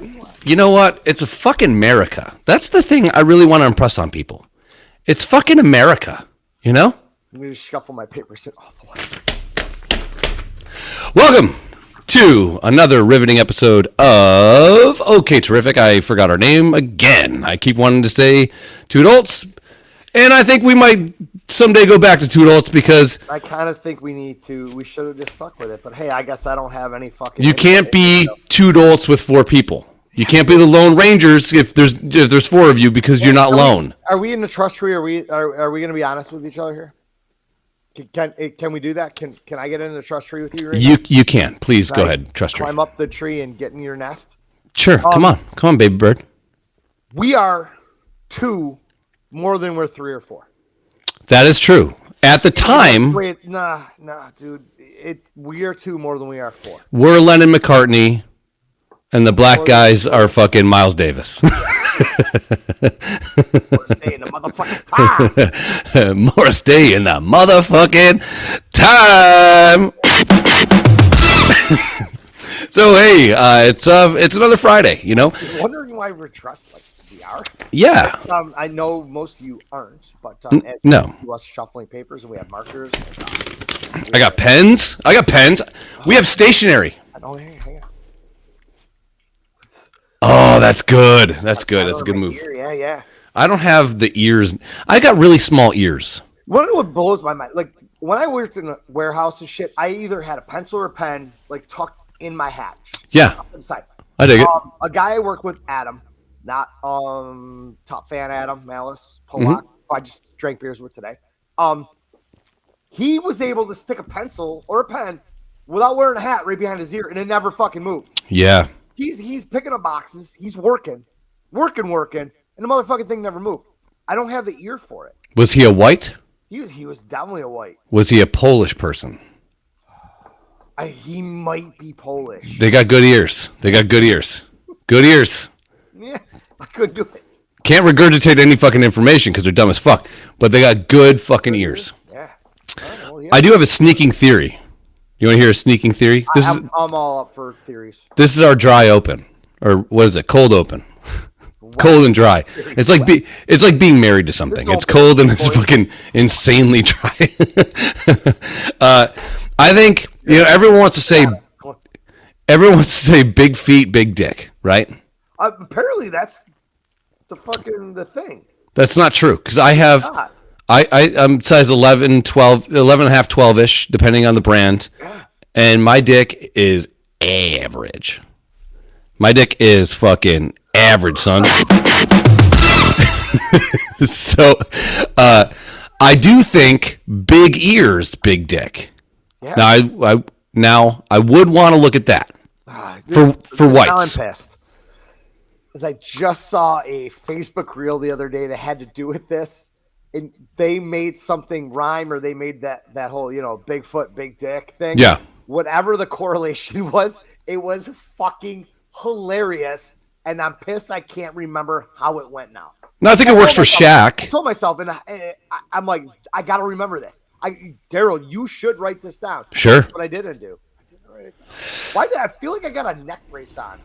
You know what? It's a fucking America. That's the thing I really want to impress on people. It's fucking America, you know? Let me just shuffle my papers off the way. Welcome to another riveting episode of Okay Terrific. I forgot our name again. I keep wanting to say Two Adults, and I think we might someday go back to Two Adults because I kind of think we should have just stuck with it. But hey, I guess I don't have any fucking. you can't be Two Adults with four people. You can't be the Lone Rangers if there's four of you because you're not lone. Are we in the trust tree? Are we going to be honest with each other here? Can we do that? Can I get in the trust tree with you? Right now? You can. Please go ahead. Trust tree. Climb up the tree and get in your nest. Sure. Come on, baby bird. We are two more than we're three or four. That is true. At the time, Wait, nah, dude. We are two more than we are four. we're Lennon McCartney, and the black guys are fucking Miles Davis. Stay in the motherfucking time. Morris Day in the motherfucking time. So hey, it's another Friday, you know. Wondering why we're dressed like we are. Yeah. I know most of you aren't, but no. us shuffling papers and we have markers. I got pens. We have stationery. Hang on. Oh, that's good. That's good. That's a good move. Yeah. I don't have the ears. I got really small ears. What blows my mind? Like when I worked in a warehouse and shit, I either had a pencil or a pen like tucked in my hat. Yeah. Inside. I dig it. A guy I worked with, Adam, not top fan Adam Malice Polak. I just drank beers with today. He was able to stick a pencil or a pen without wearing a hat right behind his ear, and it never fucking moved. Yeah. He's picking up boxes. He's working, and the motherfucking thing never moved. I don't have the ear for it. Was he a white? He was definitely a white. Was he a Polish person? He might be Polish. They got good ears. Good ears. Yeah, I couldn't do it. Can't regurgitate any fucking information because they're dumb as fuck. But they got good fucking ears. Yeah. I do have a sneaking theory. You want to hear a sneaking theory? I'm all up for theories. This is our dry open, or what is it? Cold open. Cold and dry. It's like being married to something. It's cold and it's fucking insanely dry. I think everyone wants to say big feet, big dick, right? Apparently that's the thing. That's not true because I have. God. I'm size 11, 12, 11 and a half, 12-ish, depending on the brand. And my dick is average. My dick is fucking average, son. So, I do think big ears, big dick. Yeah. Now I would want to look at that for whites. I'm pissed. As I just saw a Facebook reel the other day that had to do with this. And they made something rhyme, or they made that whole, Bigfoot, big dick thing. Yeah. Whatever the correlation was, it was fucking hilarious. And I'm pissed I can't remember how it went now. No, I think it works for Shaq. I told myself, and I'm like, I got to remember this. Daryl, you should write this down. Sure. That's what I didn't do. Write it down. Why did I feel like I got a neck brace on?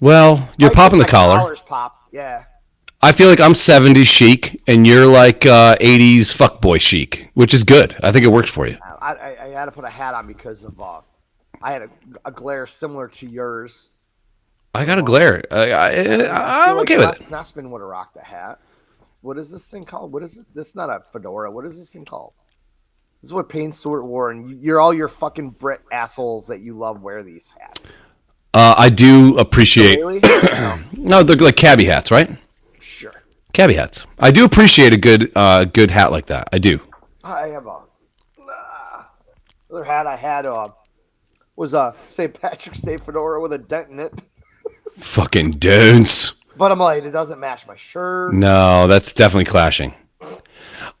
Well, you're popping the collar. Collars pop, yeah. I feel like I'm 70s chic, and you're like 80s fuckboy chic, which is good. I think it works for you. I had to put a hat on because of I had a glare similar to yours. I got a glare. I'm okay with it. Nussman would have rocked a hat. What is this thing called? What is this? This is not a fedora. What is this thing called? This is what Payne Stewart wore, and you're all your fucking Brit assholes that you love wear these hats. I do appreciate. Really? No, they're like cabbie hats, right? Sure. Cabbie hats. I do appreciate a good hat like that. I do. I have other hat I had was a St. Patrick's Day fedora with a dent in it. Fucking dents. But I'm like, it doesn't match my shirt. No, that's definitely clashing.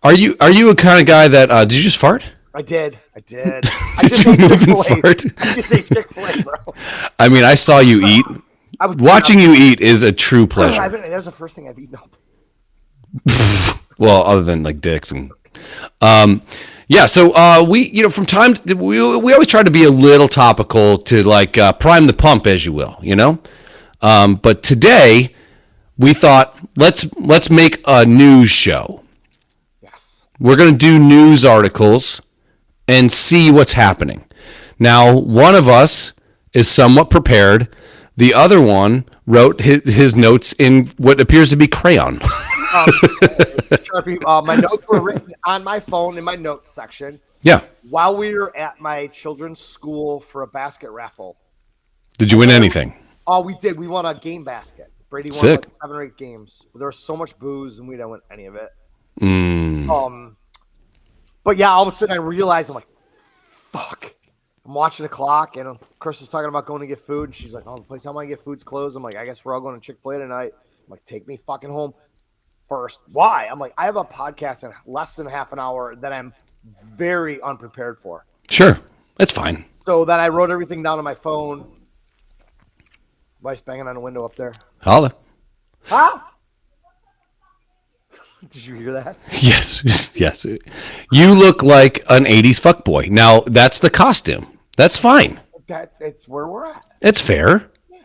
Are you a kind of guy that did you just fart? I did. Did you move and fart? I just ate Chick-fil-A, bro. I mean, I saw you eat. Watching you eat is a true pleasure. That's the first thing I've eaten all day. Well, other than like dicks and yeah, so we from time to, we always try to be a little topical to like prime the pump, as you will, But today we thought let's make a news show. Yes. We're going to do news articles and see what's happening. Now, one of us is somewhat prepared. The other one wrote his notes in what appears to be crayon. My notes were written on my phone in my notes section. Yeah. While we were at my children's school for a basket raffle. Did you win anything? Oh, we did. We won a game basket. Brady won Sick. like 7 or 8 games. There was so much booze, and we didn't win any of it. But yeah, all of a sudden I realized, I'm like, fuck. I'm watching the clock, and Chris was talking about going to get food, and she's like, oh, the place I want to get food's closed. I'm like, I guess we're all going to Chick-fil-A tonight. I'm like, take me fucking home first. Why? I'm like, I have a podcast in less than half an hour that I'm very unprepared for. Sure. That's fine. So then I wrote everything down on my phone. Wife's banging on the window up there. Holla. Huh? Did you hear that? Yes. Yes. You look like an 80s fuckboy. Now, that's the costume. That's fine. It's where we're at. It's fair. Yeah.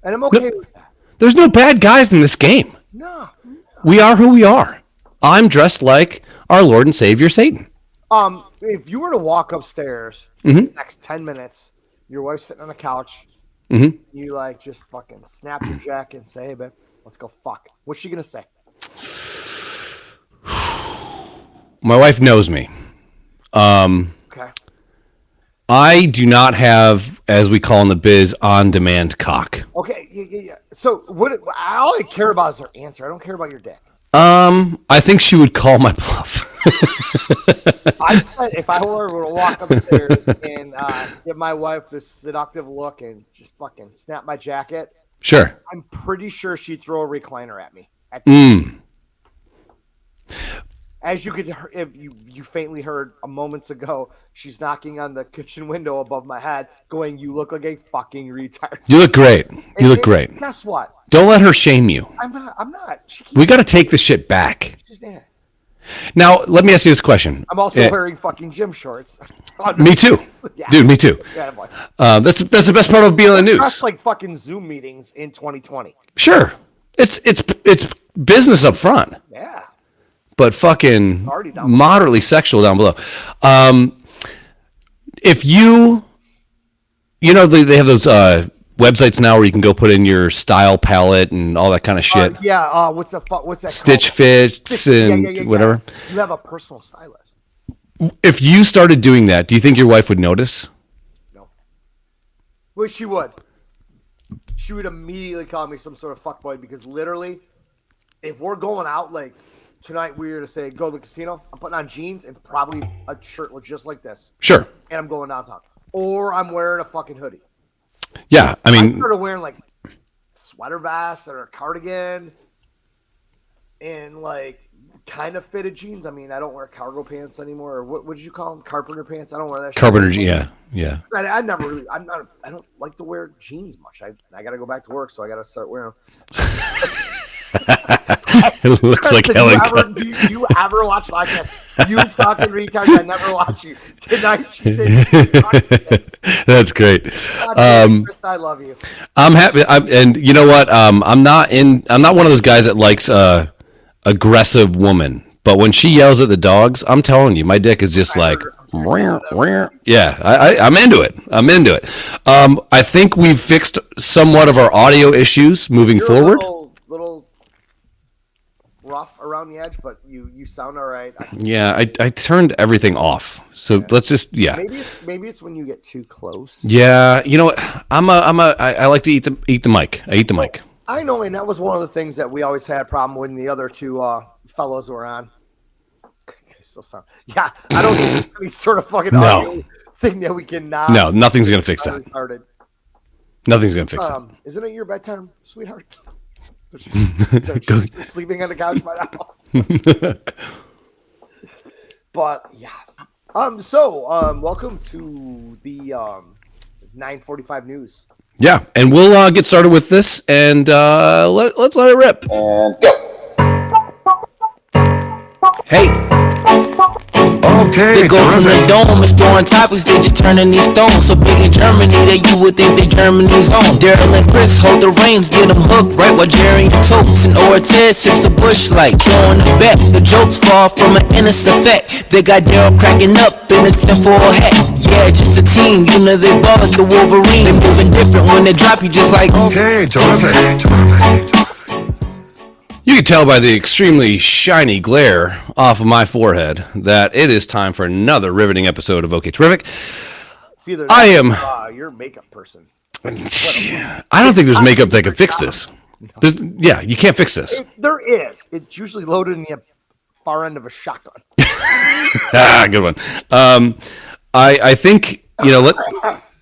And I'm okay with that. There's no bad guys in this game. No. We are who we are. I'm dressed like our Lord and Savior Satan. If you were to walk upstairs in the next 10 minutes, your wife's sitting on the couch, you like just fucking snap your jacket and say, hey, babe, let's go fuck. What's she going to say? My wife knows me. Okay. I do not have, as we call in the biz, on-demand cock. Okay. Yeah. So all I care about is her answer. I don't care about your dick. I think she would call my bluff. I said if I were to walk upstairs and give my wife this seductive look and just fucking snap my jacket, Sure. I'm pretty sure she'd throw a recliner at me. As you could, if you faintly heard a moments ago, she's knocking on the kitchen window above my head, going, "You look like a fucking retard." You look great. You look great. Guess what? Don't let her shame you. I'm not. We got to take this shit back. Yeah. Now, let me ask you this question. I'm also wearing fucking gym shorts. Me too. Yeah. Dude, me too. Yeah, boy. That's the best part of being on the news. That's like fucking Zoom meetings in 2020. Sure. It's business up front, Yeah. but fucking Already down moderately sexual down below. If you they have those websites now where you can go put in your style palette and all that kind of shit. What's that? Stitch called? Fits and whatever. You have a personal stylist. If you started doing that, do you think your wife would notice? No. Well, she would. She would immediately call me some sort of fuckboy because literally, if we're going out, like tonight we were to say go to the casino, I'm putting on jeans and probably a shirt just like this. Sure. And I'm going downtown. Or I'm wearing a fucking hoodie. Yeah, I mean, I started wearing like sweater vests or a cardigan and like kind of fitted jeans. I mean, I don't wear cargo pants anymore. Or what did you call them? Carpenter pants. I don't wear that. carpenter. Yeah. I never really. I don't like to wear jeans much. I got to go back to work, so I got to start wearing them. It looks like Helen. Do you ever watch podcasts? You fucking retards! I never watch you. Tonight she said, That's great. Chris, I love you. I'm happy, and you know what? I'm not one of those guys that likes aggressive woman. But when she yells at the dogs, I'm telling you, my dick is just like, yeah. I'm into it. I think we've fixed somewhat of our audio issues moving forward. Little rough around the edge, but you sound all right. Yeah, I turned everything off. So let's just Maybe it's when you get too close. Yeah, you know what? I like to eat the mic. I eat the mic. I know, and that was one of the things that we always had a problem when the other two fellows were on. Still sound. Yeah, I don't think there's any sort of fucking audio thing that we can now. No, nothing's gonna fix that. Nothing's gonna fix that. Isn't it your bedtime, sweetheart? You're sleeping on the couch by now. But yeah. So welcome to the 9:45 news. Yeah, and we'll get started with this, and let's let it rip. And go. Hey. They go from the dome, exploring topics, they just turning these stones. So big in Germany that you would think they Germany's own. Daryl and Chris hold the reins, get them hooked right while Jerry and Tokes and Ortiz sips the bush light. Throwing the bet, the jokes fall from an innocent effect. They got Daryl cracking up in his tinfoil hat. Yeah, just a team, you know they ball like the Wolverine. They moving different when they drop you just like Okay, terrific. You can tell by the extremely shiny glare off of my forehead that it is time for another riveting episode of OK Terrific. It's either I am. You're a makeup person. I don't think there's makeup that can fix this. Yeah, you can't fix this. There is. It's usually loaded in the far end of a shotgun. Good one. I think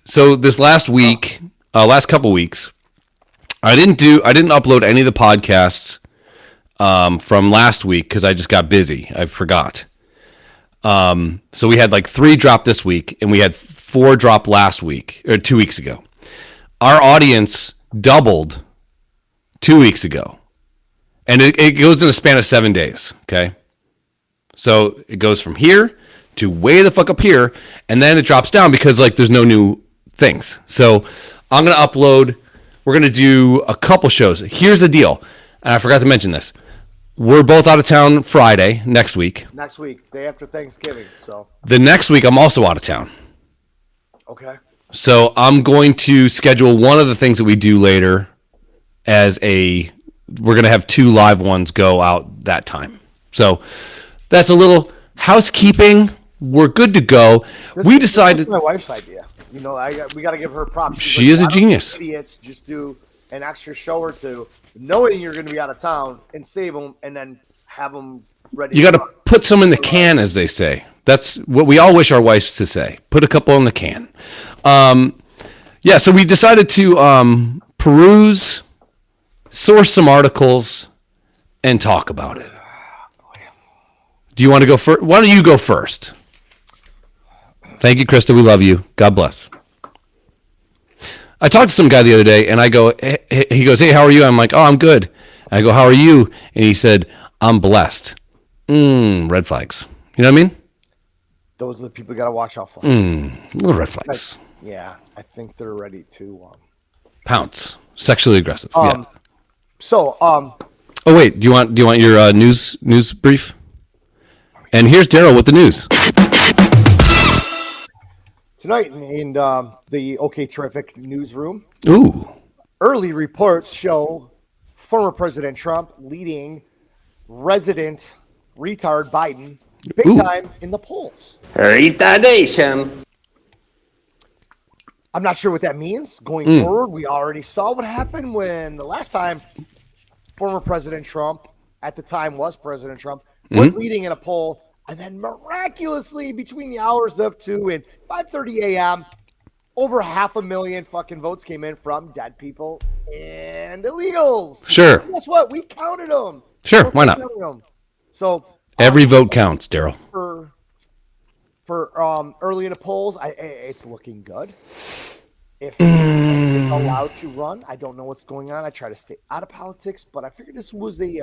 so this last week, last couple weeks, I didn't upload any of the podcasts from last week because I just got busy. I forgot. So we had like 3 drop this week, and we had 4 drop last week or 2 weeks ago. Our audience doubled 2 weeks ago, and it goes in a span of 7 days. Okay, so it goes from here to way the fuck up here, and then it drops down because like there's no new things. So I'm gonna upload. We're gonna do a couple shows. Here's the deal, and I forgot to mention this. We're both out of town Friday next week. Next week, day after Thanksgiving. So The next week I'm also out of town. okay. So I'm going to schedule one of the things that we do later as we're going to have 2 live ones go out that time. So that's a little housekeeping. We're good to go. We decided. This was my wife's idea. You know, we got to give her props. She's She is a "Why don't genius." you idiots, just do an extra show or two, knowing you're going to be out of town, and save them, and then have them ready. You got to run. put some in the can, as they say. That's what we all wish our wives to say. Put a couple in the can. Yeah, so we decided to peruse, source some articles, and talk about it. Do you want to go first? Why don't you go first? Thank you, Krista. We love you. God bless. I talked to some guy the other day, and I go, he goes, "Hey, how are you?" I'm like, "Oh, I'm good." I go, "How are you?" And he said, "I'm blessed." Red flags. You know what I mean? Those are the people you got to watch out for. Little red flags. Yeah, I think they're ready to. Pounce. Sexually aggressive. Yeah. So, Oh wait, do you want your news brief? And here's Daryl with the news. tonight in the OK Terrific newsroom, Ooh. early reports show former President Trump leading resident retard Biden big Ooh. time in the polls. Retardation. I'm not sure what that means going forward. We already saw what happened when the last time former President Trump, at the time was President Trump, was leading in a poll, and then miraculously between the hours of 2 and 5:30 a.m., over 500,000 fucking votes came in from dead people and illegals. Sure. And guess what? We counted them. Sure, why not? So Every vote counts, Daryl. for early in the polls, it's looking good. If he's allowed to run, I don't know what's going on. I try to stay out of politics, but I figured this was a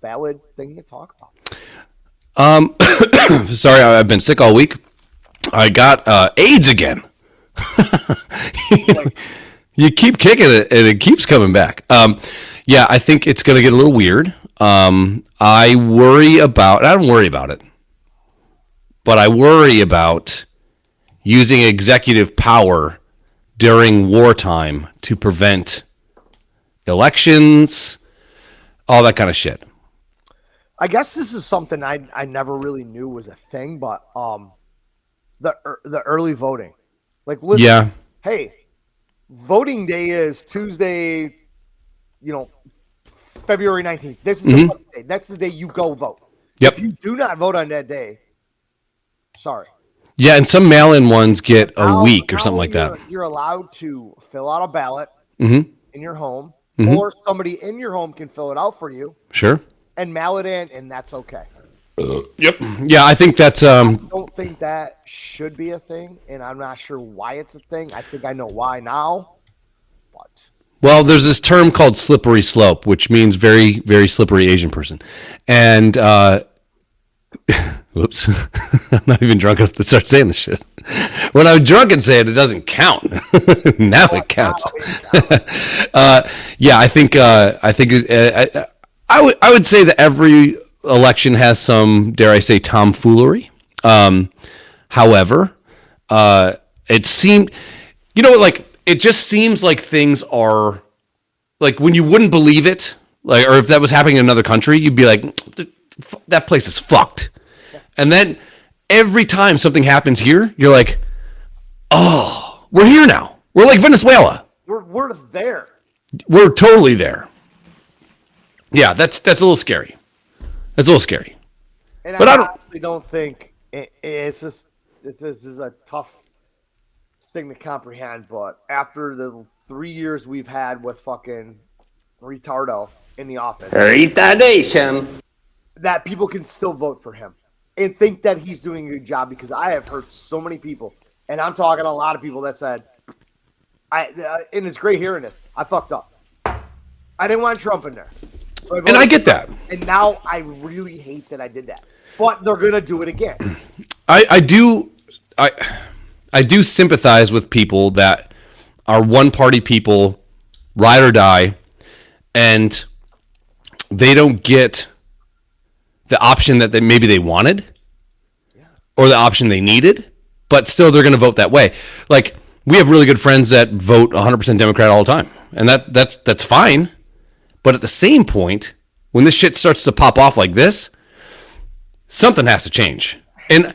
valid thing to talk about. Sorry, I've been sick all week. I got AIDS again. You keep kicking it, and it keeps coming back. Yeah, I think it's going to get a little weird. I don't worry about it, but I worry about using executive power during wartime to prevent elections, all that kind of shit. I guess this is something I never really knew was a thing, but the early voting, like, listen, Yeah. hey, voting day is Tuesday, February 19th. This is the voting day. That's the day you go vote. Yep. If you do not vote on that day, sorry. Yeah, and some mail-in ones get a Now- week or now something like that. You're allowed to fill out a ballot Mm-hmm. in your home, or somebody in your home can fill it out for you Sure. and mail it in, and that's okay. Yep. Yeah, I think that's I don't think that should be a thing, and I'm not sure why it's a thing. I think I know why now, but well, there's this term called slippery slope, which means very, very slippery Asian person. And Whoops. I'm not even drunk enough to start saying this shit. When I'm drunk and say it, it doesn't count. Now it counts. Yeah, I think I would say that every election has some, dare I say, tomfoolery. However, it seemed, like it just seems like things are like when you wouldn't believe it, like, or if that was happening in another country, you'd be like, that place is fucked. And then every time something happens here, you're like, oh, we're here now. We're like Venezuela. We're there. We're totally there. Yeah, that's a little scary. That's a little scary. And But I I don't- honestly don't think it's just this is a tough thing to comprehend. But after the 3 years we've had with fucking retardo in the office, Retardation. that people can still vote for him and think that he's doing a good job, because I have heard so many people, and I'm talking a lot of people that said, and it's great hearing this, I fucked up. I didn't want Trump in there. So And I get that. And now I really hate that I did that. But they're going to do it again. I do sympathize with people that are one party people, ride or die, and they don't get the option that maybe they wanted or the option they needed, but still they're going to vote that way. Like, we have really good friends that vote 100% Democrat all the time, and that's fine. But at the same point, when this shit starts to pop off like this, something has to change. And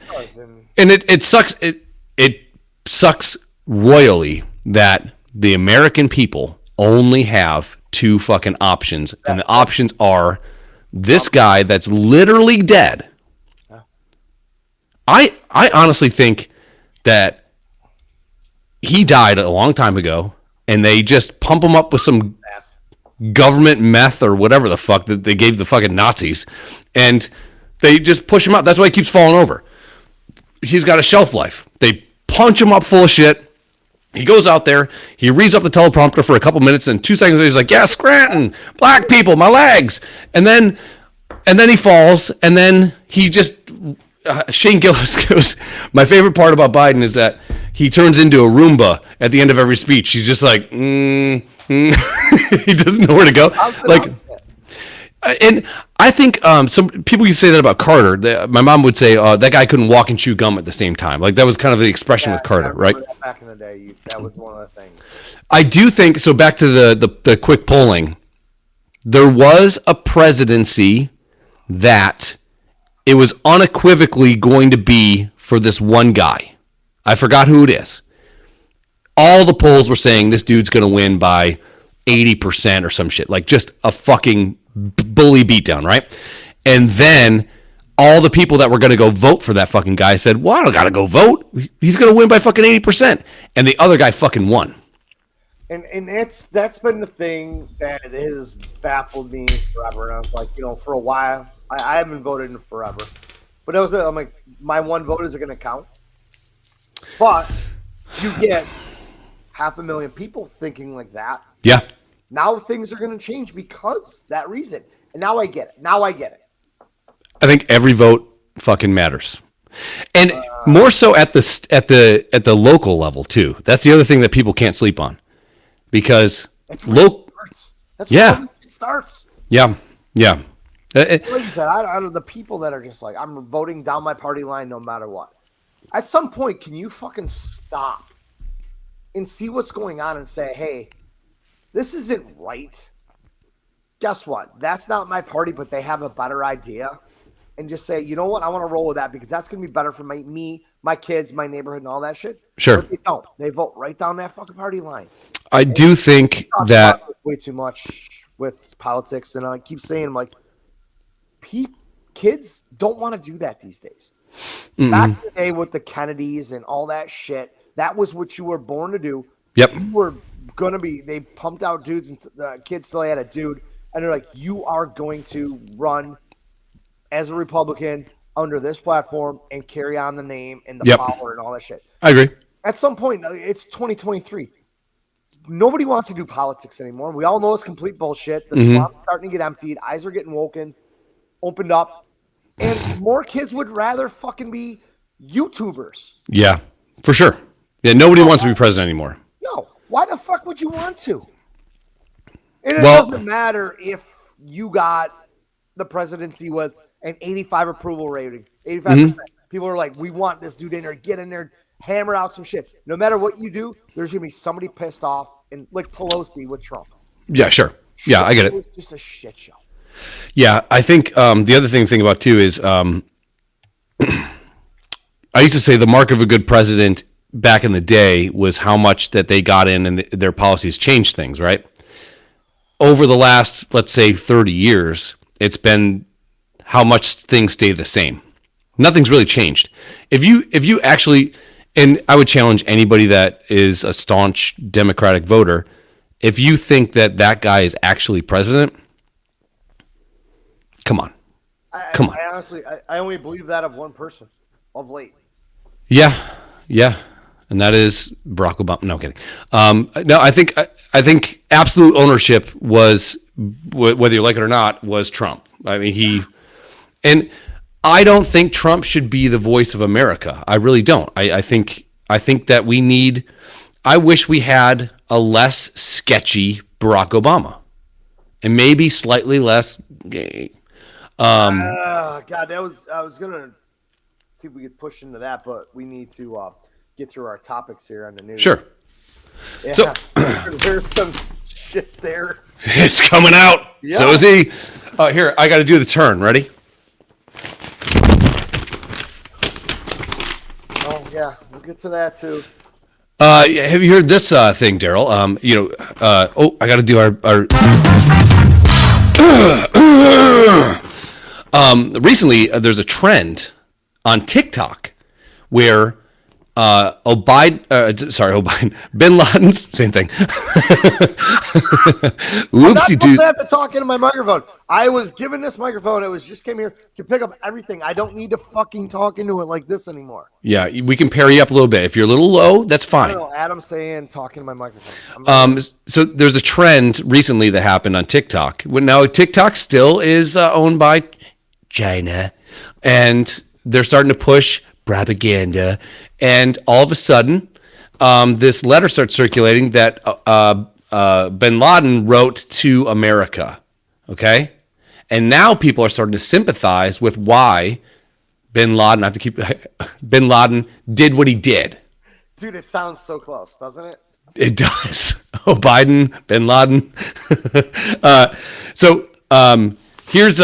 it sucks. It sucks royally that the American people only have two fucking options, and the options are this guy that's literally dead. I honestly think that he died a long time ago, and they just pump him up with some government meth or whatever the fuck that they gave the fucking Nazis, and they just push him out. That's why he keeps falling over. He's got a shelf life. They punch him up full of shit. He goes out there, he reads off the teleprompter for a couple minutes, and 2 seconds later he's like, yeah, Scranton, black people, my legs. And then he falls, and then he just, Shane Gillis goes, my favorite part about Biden is that he turns into a Roomba at the end of every speech. He's just like, he doesn't know where to go. Like, and I think some people used to say that about Carter. My mom would say that guy couldn't walk and chew gum at the same time. Like, that was kind of the expression with Carter, right? Back in the day, that was one of the things. I do think so. Back to the quick polling, there was a presidency that it was unequivocally going to be for this one guy. I forgot who it is. All the polls were saying this dude's going to win by 80% or some shit, like just a fucking bully beatdown, right? And then all the people that were going to go vote for that fucking guy said, well, I don't got to go vote. He's going to win by fucking 80%. And the other guy fucking won. And that's been the thing that has baffled me forever. And I was like, for a while, I haven't voted in forever. But I'm like, my one vote isn't going to count. But you get 500,000 people thinking like that. Yeah. Now things are going to change because that reason. And now I get it. I think every vote fucking matters. And more so at the local level too. That's the other thing that people can't sleep on. Because That's where it starts. That's where it starts. Yeah. Like you said, I don't the people that are just like, I'm voting down my party line no matter what. At some point, can you fucking stop and see what's going on and say, hey, this isn't right. Guess what? That's not my party, but they have a better idea. And just say, you know what? I want to roll with that because that's going to be better for me, my kids, my neighborhood, and all that shit. Sure. But they don't. They vote right down that fucking party line. I do think that way too much with politics, and I keep saying, like, kids don't want to do that these days. Back in the day with the Kennedys and all that shit, that was what you were born to do. Yep. You were going to be, they pumped out dudes, and the kids still had a dude, and they're like, you are going to run as a Republican under this platform and carry on the name and the power and all that shit. I agree. At some point, it's 2023. Nobody wants to do politics anymore. We all know it's complete bullshit. The swamp's starting to get emptied. Eyes are getting opened up. And more kids would rather fucking be YouTubers. Yeah, for sure. Yeah, nobody wants to be president anymore. No. Why the fuck would you want to? And it Well- doesn't matter if you got the presidency with an 85 approval rating, 85%. People are like, we want this dude in there, get in there, hammer out some shit. No matter what you do, there's going to be somebody pissed off, and like Pelosi with Trump. Yeah, sure. Yeah, I get It it. was just a shit show. Yeah, I think the other thing to think about too is I used to say the mark of a good president back in the day was how much that they got in and their policies changed things, right? Over the last, let's say, 30 years, it's been how much things stay the same. Nothing's really changed. If you actually, and I would challenge anybody that is a staunch Democratic voter, if you think that that guy is actually president, come on. Come on. I honestly, I only believe that of one person of late. Yeah, and that is Barack Obama. No, I'm kidding. No, I think absolute ownership was, whether you like it or not, was Trump. I mean, and I don't think Trump should be the voice of America. I really don't. I think that we need. I wish we had a less sketchy Barack Obama, and maybe slightly less gay. God, I was gonna see if we could push into that, but we need to get through our topics here on the news. Sure. Yeah. So- There's some shit there. It's coming out. Yeah. So is he. Here, I got to do the turn. Ready? Oh yeah, we'll get to that too. Have you heard this thing, Daryl? I got to do our. Recently, there's a trend on TikTok where Obiden, Bin Laden's, same thing. I'm not Whoopsie supposed doo. to have to talk into my microphone. I was given this microphone. It was just came here to pick up everything. I don't need to fucking talk into it like this anymore. Yeah, we can pair you up a little bit. If you're a little low, that's I fine. don't know. Adam's saying talking to my microphone. So there's a trend recently that happened on TikTok. Now TikTok still is owned by China, and they're starting to push propaganda. And all of a sudden, this letter starts circulating that Bin Laden wrote to America. Okay, and now people are starting to sympathize with why Bin Laden. I have to keep Bin Laden did what he did. Dude, it sounds so close, doesn't it? It does. Oh, Biden, Bin Laden. Here's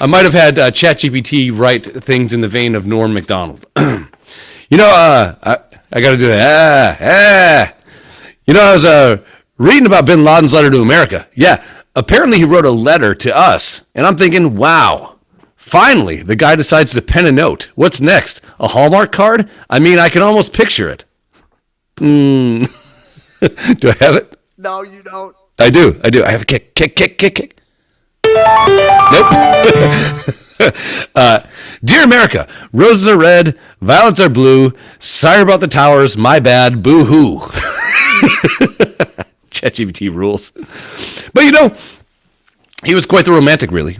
I might have had ChatGPT write things in the vein of Norm Macdonald. I got to do that. I was reading about Bin Laden's letter to America. Yeah, apparently he wrote a letter to us, and I'm thinking, wow. Finally, the guy decides to pen a note. What's next? A Hallmark card? I mean, I can almost picture it. Do I have it? No, you don't. I do. I have a kick. Nope. Dear America, roses are red, violets are blue. Sorry about the towers. My bad. Boo hoo. ChatGPT rules. But he was quite the romantic, really.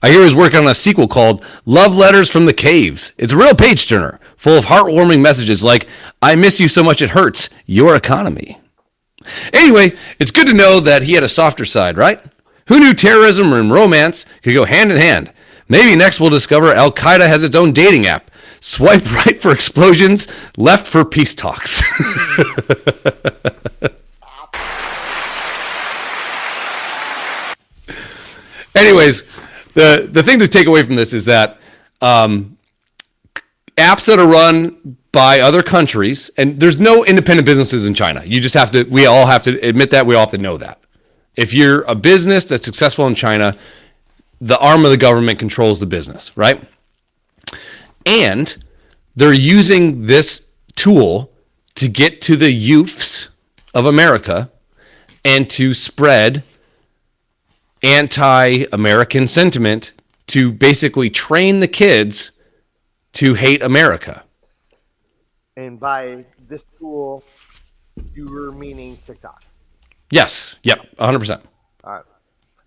I hear he's working on a sequel called Love Letters from the Caves. It's a real page turner, full of heartwarming messages like, I miss you so much it hurts, your economy. Anyway, it's good to know that he had a softer side, right? Who knew terrorism and romance could go hand in hand? Maybe next we'll discover Al Qaeda has its own dating app. Swipe right for explosions, left for peace talks. Anyways, the thing to take away from this is that apps that are run by other countries, and there's no independent businesses in China. We all have to admit that. We all have to know that. If you're a business that's successful in China, the arm of the government controls the business, right? And they're using this tool to get to the youths of America and to spread anti-American sentiment to basically train the kids to hate America. And by this tool, you were meaning TikTok. Yes. Yep. 100%. All right.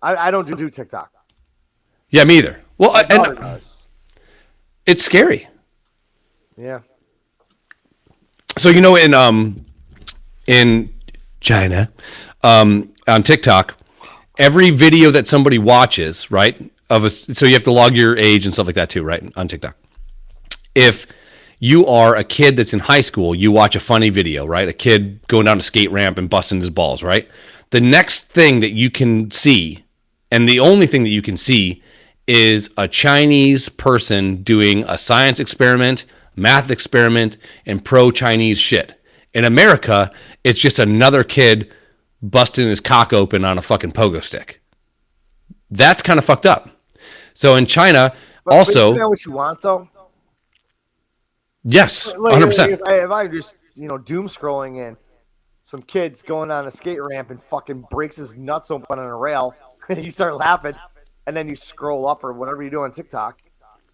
I don't do TikTok. Yeah, me either. Well, My daughter and does. it's scary. Yeah. So in China, on TikTok, every video that somebody watches, right, so you have to log your age and stuff like that too, right, on TikTok. If you are a kid that's in high school, you watch a funny video, right? A kid going down a skate ramp and busting his balls, right? The next thing that you can see, and the only thing that you can see, is a Chinese person doing a science experiment, math experiment, and pro-Chinese shit. In America, it's just another kid busting his cock open on a fucking pogo stick. That's kind of fucked up. So in China, But also, isn't that what you want, though? yes, Like, 100%. if I just, doom scrolling in, some kids going on a skate ramp and fucking breaks his nuts open on a rail, and you start laughing, and then you scroll up or whatever you do on TikTok.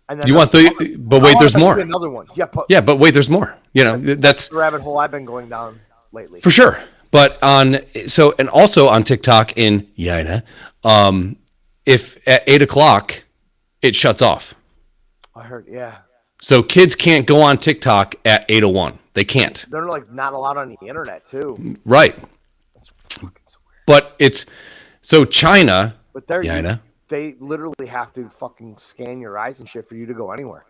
And then You want but wait, there's more. Another one. Yeah, Yeah, but wait, there's more. That's the rabbit hole I've been going down lately. for sure. But and also on TikTok in China, if at 8:00 it shuts off. I heard, yeah. So kids can't go on TikTok at 8:01. They can't. They're like not allowed on the internet too. Right. That's fucking so weird. But it's so China. But they're China. They literally have to fucking scan your eyes and shit for you to go anywhere.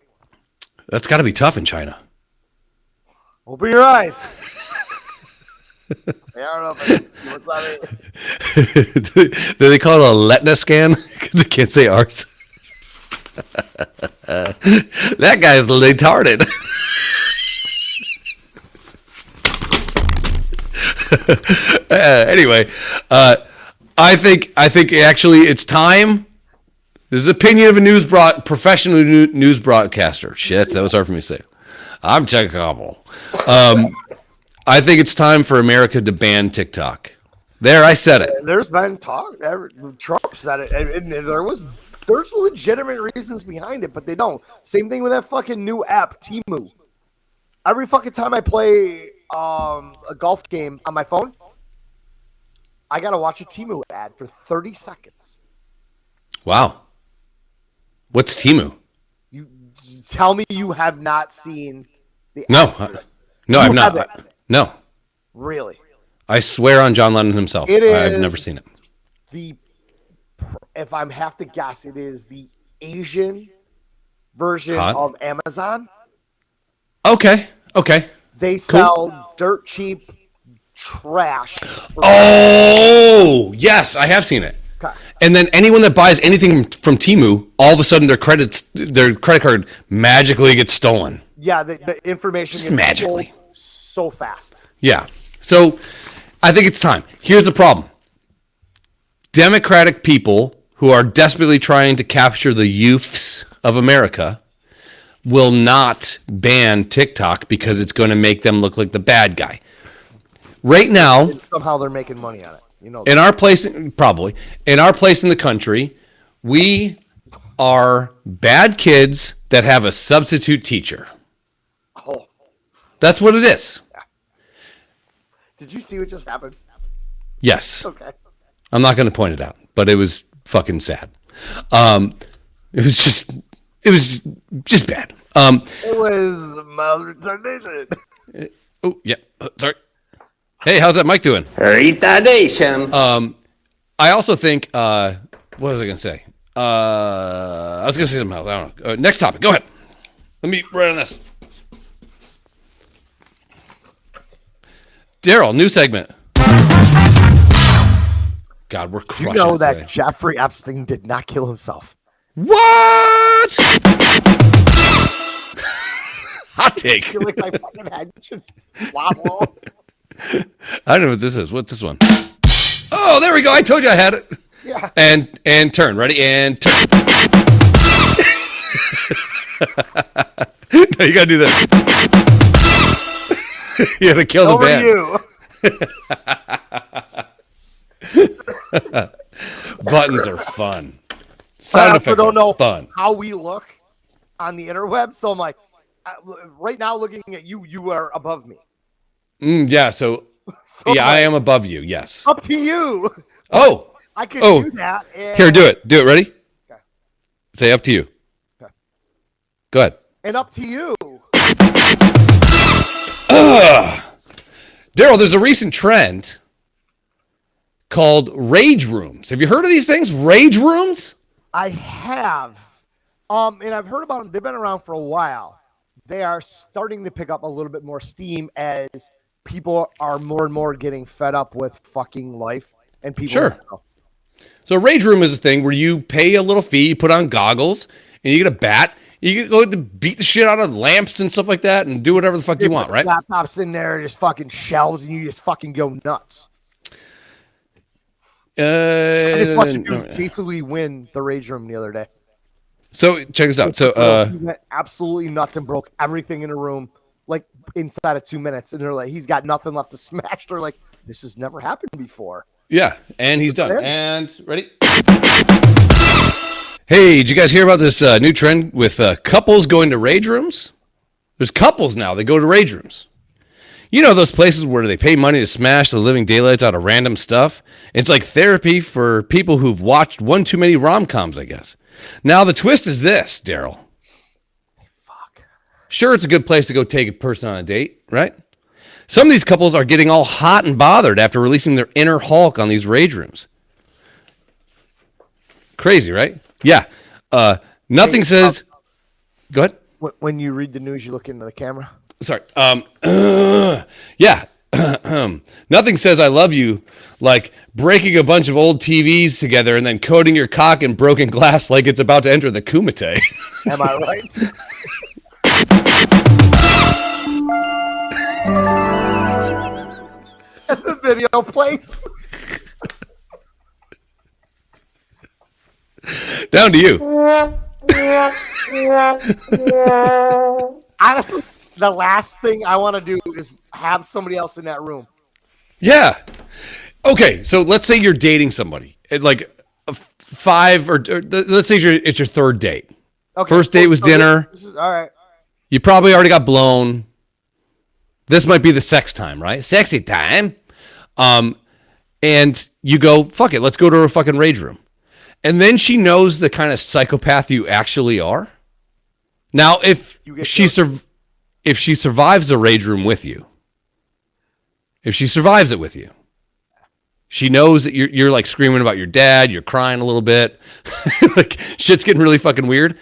That's got to be tough in China. Open your eyes. I don't know what's that? Do they call it a Letna scan? Because they can't say ours. That guy's retarded. Anyway, I think actually it's time. This is opinion of a professional news broadcaster. Shit, that was hard for me to say. I'm Chuck Cobble. I think it's time for America to ban TikTok. There, I said it. There's been talk. Trump said it, and there's legitimate reasons behind it, but they don't. Same thing with that fucking new app, Temu. Every fucking time I play a golf game on my phone, I gotta watch a Temu ad for 30 seconds. Wow. What's Temu? You tell me you have not seen the No, ad. no, I've You not. haven't. No, Really? I swear on John Lennon himself. It I've is- never seen it. If I have to guess, it is the Asian version Hot. of Amazon. Okay. They sell dirt cheap trash. Oh, yes, I have seen it. Okay. And then anyone that buys anything from Temu, all of a sudden their credit card magically gets stolen. Yeah, the information Just gets magically. pulled so fast. Yeah. So I think it's time. Here's the problem. Democratic people who are desperately trying to capture the youths of America will not ban TikTok because it's going to make them look like the bad guy. Right now, Somehow they're making money on it. in our place, probably, in our place in the country, we are bad kids that have a substitute teacher. Oh, That's what it is. did you see what just happened? Yes. Okay. I'm not going to point it out, but it was fucking sad. It was just bad. It was mild retardation. Oh, yeah. Sorry. Hey, how's that mic doing? Retardation. I also think, what was I going to say? I was going to say something else. I don't know. Next topic. Go ahead. Let me write on this. Daryl, new segment. God, we're You crushing know it that today. Jeffrey Epstein did not kill himself. What? Hot take. I feel like my fucking head should wobble. I don't know what this is. What's this one? Oh, there we go. I told you I had it. Yeah. And turn. Ready? And turn. No, you gotta do this. You gotta kill the Over band. you. Buttons are fun. I Sound also effects don't are know fun. how we look on the interweb. So I'm like, right now looking at you, you are above me. Yeah. So So yeah, I'm I like, am above you. Yes. up to you. Oh. I could Oh. do that. And Here, do it. Do it. Ready? Okay. Say up to you. Okay. Go ahead. And up to you. Daryl, there's a recent trend called rage rooms. Have you heard of these things? Rage rooms? I have. And I've heard about them. They've been around for a while. They are starting to pick up a little bit more steam as people are more and more getting fed up with fucking life. And people. Sure. So a rage room is a thing where you pay a little fee, you put on goggles, and you get a bat. You can go to beat the shit out of lamps and stuff like that and do whatever the fuck you want, right? Laptops in there, just fucking shelves, and you just fucking go nuts. I just watched you basically win the rage room the other day. So check this out. So he went absolutely nuts and broke everything in the room like inside of 2 minutes. And they're like, he's got nothing left to smash. They're like, this has never happened before. yeah, and he's done. And ready? Hey, did you guys hear about this new trend with couples going to rage rooms? There's couples now. They go to rage rooms. You know those places where they pay money to smash the living daylights out of random stuff? It's like therapy for people who've watched one too many rom-coms, I guess. Now the twist is this, Daryl. Fuck. Sure, it's a good place to go take a person on a date, right? Some of these couples are getting all hot and bothered after releasing their inner Hulk on these rage rooms. Crazy, right? Yeah. Nothing says... Go ahead. When you read the news, you look into the camera. Sorry. Yeah. Nothing says I love you like breaking a bunch of old TVs together and then coating your cock in broken glass like it's about to enter the Kumite. Am I right? And the video plays. Down to you. Honestly, the last thing I want to do is have somebody else in that room. Yeah. Okay, so let's say you're dating somebody. Like let's say it's your third date. Okay. First date was dinner. This is, all right. You probably already got blown. This might be the sex time, right? Sexy time. And you go, fuck it, let's go to a fucking rage room. And then she knows the kind of psychopath you actually are. Now, if she survives the rage room with you, if she survives it with you, she knows that you're like screaming about your dad, you're crying a little bit, like shit's getting really fucking weird,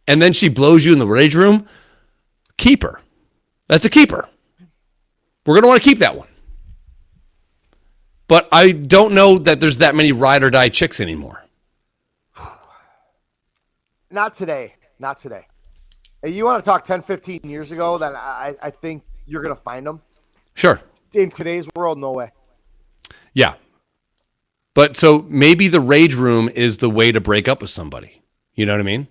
and then she blows you in the rage room, keep her. That's a keeper. We're going to want to keep that one. But I don't know that there's that many ride or die chicks anymore. Not today. Not today. Hey, you want to talk 10, 15 years ago, then I think you're going to find them. Sure. In today's world, no way. Yeah. But so maybe the rage room is the way to break up with somebody. You know what I mean?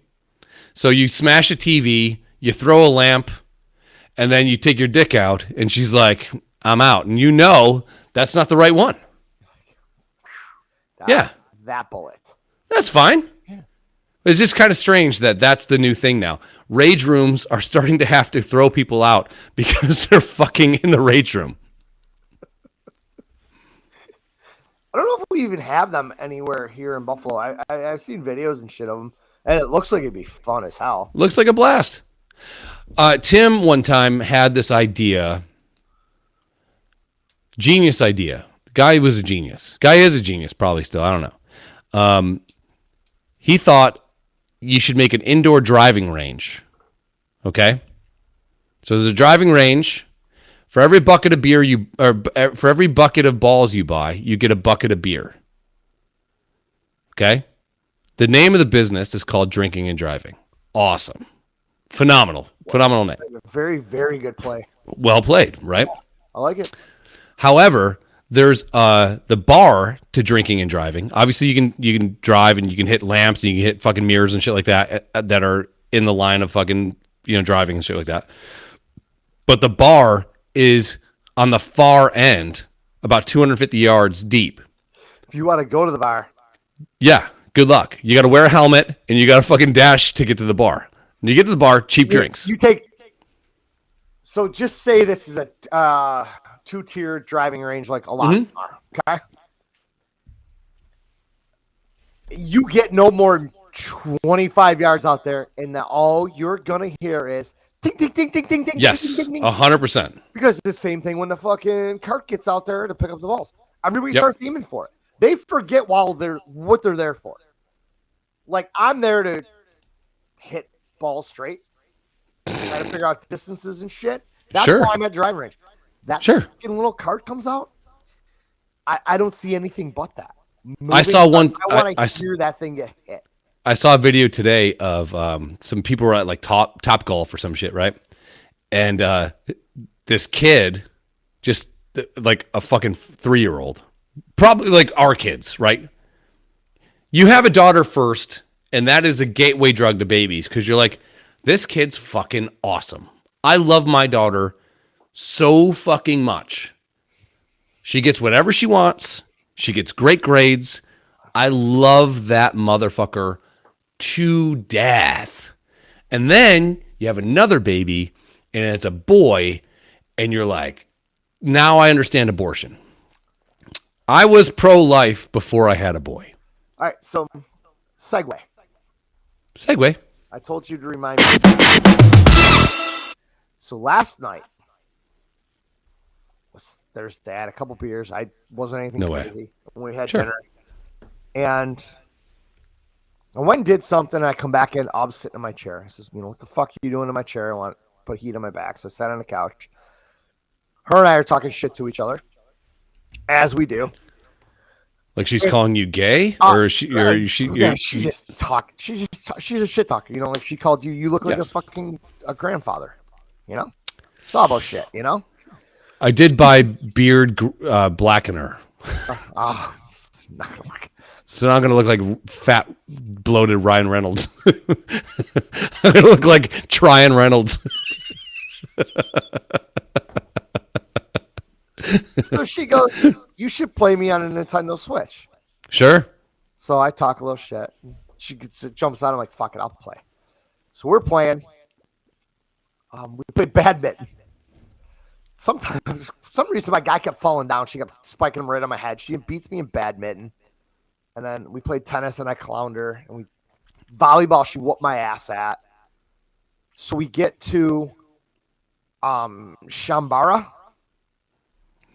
So you smash a TV, you throw a lamp, and then you take your dick out, and she's like, I'm out. And you know that's not the right one. Yeah. That bullet. That's fine. It's just kind of strange that that's the new thing now. Rage rooms are starting to have to throw people out because they're fucking in the rage room. I don't know if we even have them anywhere here in Buffalo. I've seen videos and shit of them, and it looks like it'd be fun as hell. Looks like a blast. Tim one time had this idea. Genius idea. Guy was a genius. Guy is a genius, probably still. I don't know. He thought you should make an indoor driving range. Okay? So there's a driving range. For every bucket of beer for every bucket of balls you buy, you get a bucket of beer. Okay? The name of the business is called Drinking and Driving. Awesome. Phenomenal. Phenomenal name. Very, very good play. Well played, right? I like it. However, there's the bar to drinking and driving. Obviously, you can drive and you can hit lamps and you can hit fucking mirrors and shit like that that are in the line of fucking driving and shit like that. But the bar is on the far end, about 250 yards deep. If you want to go to the bar, yeah, good luck. You got to wear a helmet and you got to fucking dash to get to the bar. When you get to the bar, cheap drinks. You take. So just say this is a 2-tier driving range, like a lot bar. Okay. You get no more 25 yards out there, and now all you're gonna hear is ding, ding, ding, ding, ding, ding. Yes, ding, ding, ding. 100%. Because it's the same thing when the fucking cart gets out there to pick up the balls. Everybody Yep. starts aiming for it. They forget what they're there for. Like, I'm there to hit balls straight, try to figure out distances and shit. That's Sure. why I'm at driving range. That Sure. fucking little cart comes out. I don't see anything but that. I saw one- I want I to hear that thing get hit. I saw a video today of some people were at like top golf or some shit, right? And this kid, just like a fucking 3-year-old, probably like our kids, right? You have a daughter first, and that is a gateway drug to babies because you're like, this kid's fucking awesome. I love my daughter so fucking much. She gets whatever she wants. She gets great grades. I love that motherfucker to death. And then you have another baby, and it's a boy, and you're like, now I understand abortion. I was pro-life before I had a boy. All right, so segue. Segue. I told you to remind me. So last night was Thursday. I had a couple beers. I wasn't anything No way. crazy. We had Sure. dinner. And I went and did something. And I come back in. I'm sitting in my chair. I says, what the fuck are you doing in my chair? I want to put heat on my back. So I sat on the couch. Her and I are talking shit to each other, as we do. Like she's calling you gay, or is she? Or she? Yeah, she just talk. She's a shit talker. Like she called you. You look like Yes. a grandfather. It's all about shit. I did buy beard blackener, Ah, it's not gonna work. so now I'm gonna look like fat, bloated Ryan Reynolds. I'm gonna look like Tryon Reynolds. So she goes, "You should play me on a Nintendo Switch." Sure. So I talk a little shit. She jumps out. I'm like, "Fuck it, I'll play." So we're playing. We played badminton. Sometimes, for some reason, my guy kept falling down. She kept spiking him right on my head. She beats me in badminton. And then we played tennis, and I clowned her. And volleyball, she whooped my ass at. So we get to Shambara.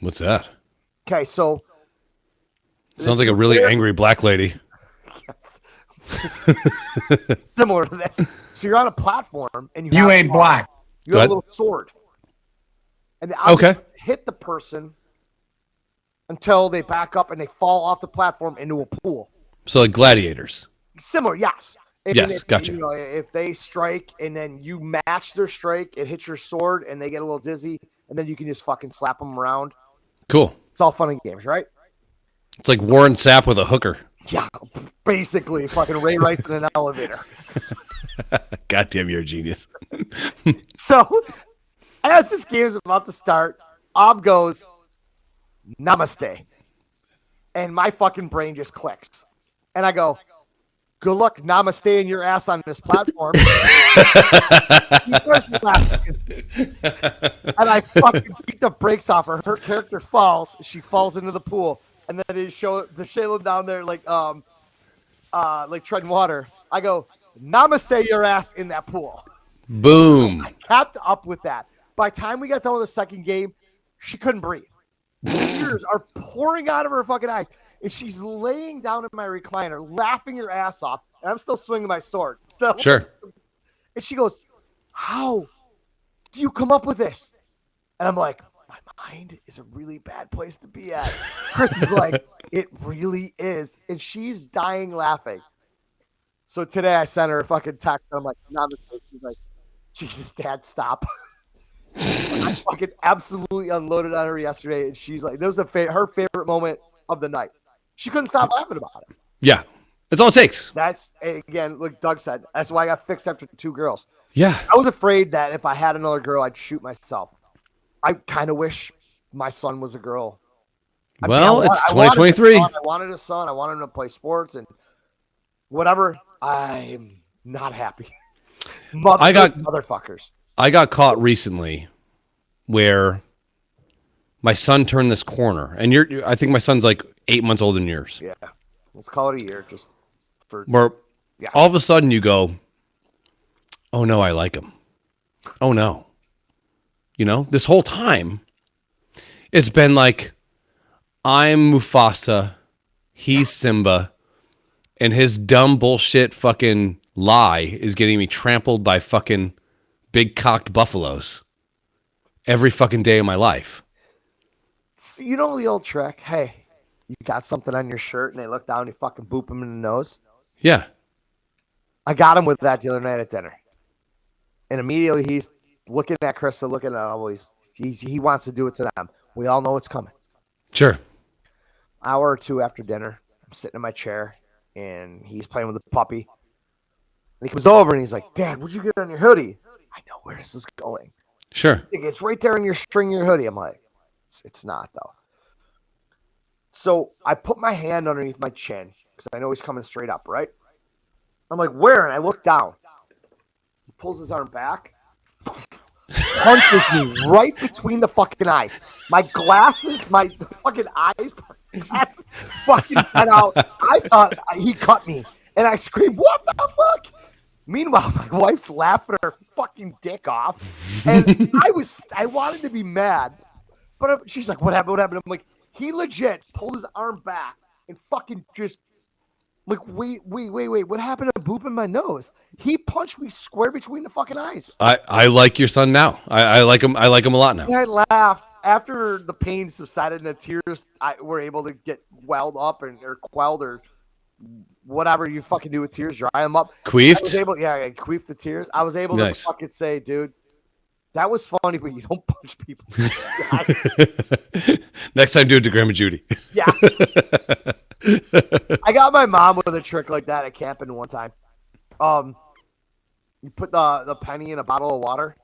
What's that? Okay, so Sounds like a really angry black lady. yes. Similar to this. So you're on a platform, and You ain't black. You Go have a ahead. little sword. And the Okay. object hit the person until they back up and they fall off the platform into a pool. So like gladiators. Similar, yes. And Yes, if, gotcha. If they strike and then you match their strike, it hits your sword and they get a little dizzy, and then you can just fucking slap them around. Cool. It's all fun and games, right? It's like Warren Sapp with a hooker. Yeah, basically, fucking Ray Rice in an elevator. Goddamn, you're a genius. So, as this game is about to start, Ob goes, "Namaste." And my fucking brain just clicks. And I go, "Good luck namasteing your ass on this platform." He starts laughing. And I fucking beat the brakes off her. Her character falls. She falls into the pool. And then they show them down there like treading water. I go, "Namaste your ass in that pool." Boom. Capped up with that. By the time we got done with the second game, she couldn't breathe. Tears are pouring out of her fucking eyes. And she's laying down in my recliner, laughing her ass off. And I'm still swinging my sword. Sure. And she goes, "How do you come up with this?" And I'm like, "My mind is a really bad place to be at." Chris is like, "It really is." And she's dying laughing. So today I sent her a fucking text. And I'm like, "Namaste." She's like, "Jesus, Dad, stop." I fucking absolutely unloaded on her yesterday. And she's like, that was her favorite moment of the night. She couldn't stop laughing about it. Yeah. That's all it takes. That's, again, like Doug said, that's why I got fixed after 2 girls. Yeah. I was afraid that if I had another girl, I'd shoot myself. I kind of wish my son was a girl. Well, it's I wanted 2023. I wanted a son. I wanted him to play sports and whatever. I'm not happy. Motherfuckers. I got caught recently where my son turned this corner, and I think my son's like 8 months older than yours. Yeah. Let's call it a year just for, Where all of a sudden you go, oh no, I like him. Oh no. You know, this whole time it's been like, I'm Mufasa, he's Simba, and his dumb bullshit fucking lie is getting me trampled by fucking big cocked buffaloes every fucking day of my life. So you know the old trick? Hey, you got something on your shirt, and they look down and you fucking boop him in the nose. Yeah. I got him with that the other night at dinner. And immediately he's looking at Krista, looking at always. He wants to do it to them. We all know it's coming. Sure. Hour or two after dinner, I'm sitting in my chair, and he's playing with the puppy. And he comes over, and he's like, Dad, what'd you get on your hoodie? I know where this is going. Sure. It's right there in your string, your hoodie. I'm like, it's not, though. So I put my hand underneath my chin, because I know he's coming straight up, right? I'm like, where? And I look down. He pulls his arm back, punches me right between the fucking eyes. My glasses, my fucking eyes, that's fucking cut out. I thought he cut me, and I screamed, "What the fuck?" Meanwhile, my wife's laughing her fucking dick off, and I wanted to be mad, but she's like, "What happened? What happened?" I'm like, he legit pulled his arm back and fucking just. Like, wait, what happened to booping my nose? He punched me square between the fucking eyes. I like your son now. I like him. I like him a lot now. And I laughed. After the pain subsided and the tears were able to get welled up or quelled or whatever you fucking do with tears, dry them up. Queefed? I was able, I queefed the tears. I was able to fucking say, dude, that was funny, but you don't punch people. Next time, do it to Grandma Judy. Yeah. I got my mom with a trick like that at camping one time. You put the penny in a bottle of water,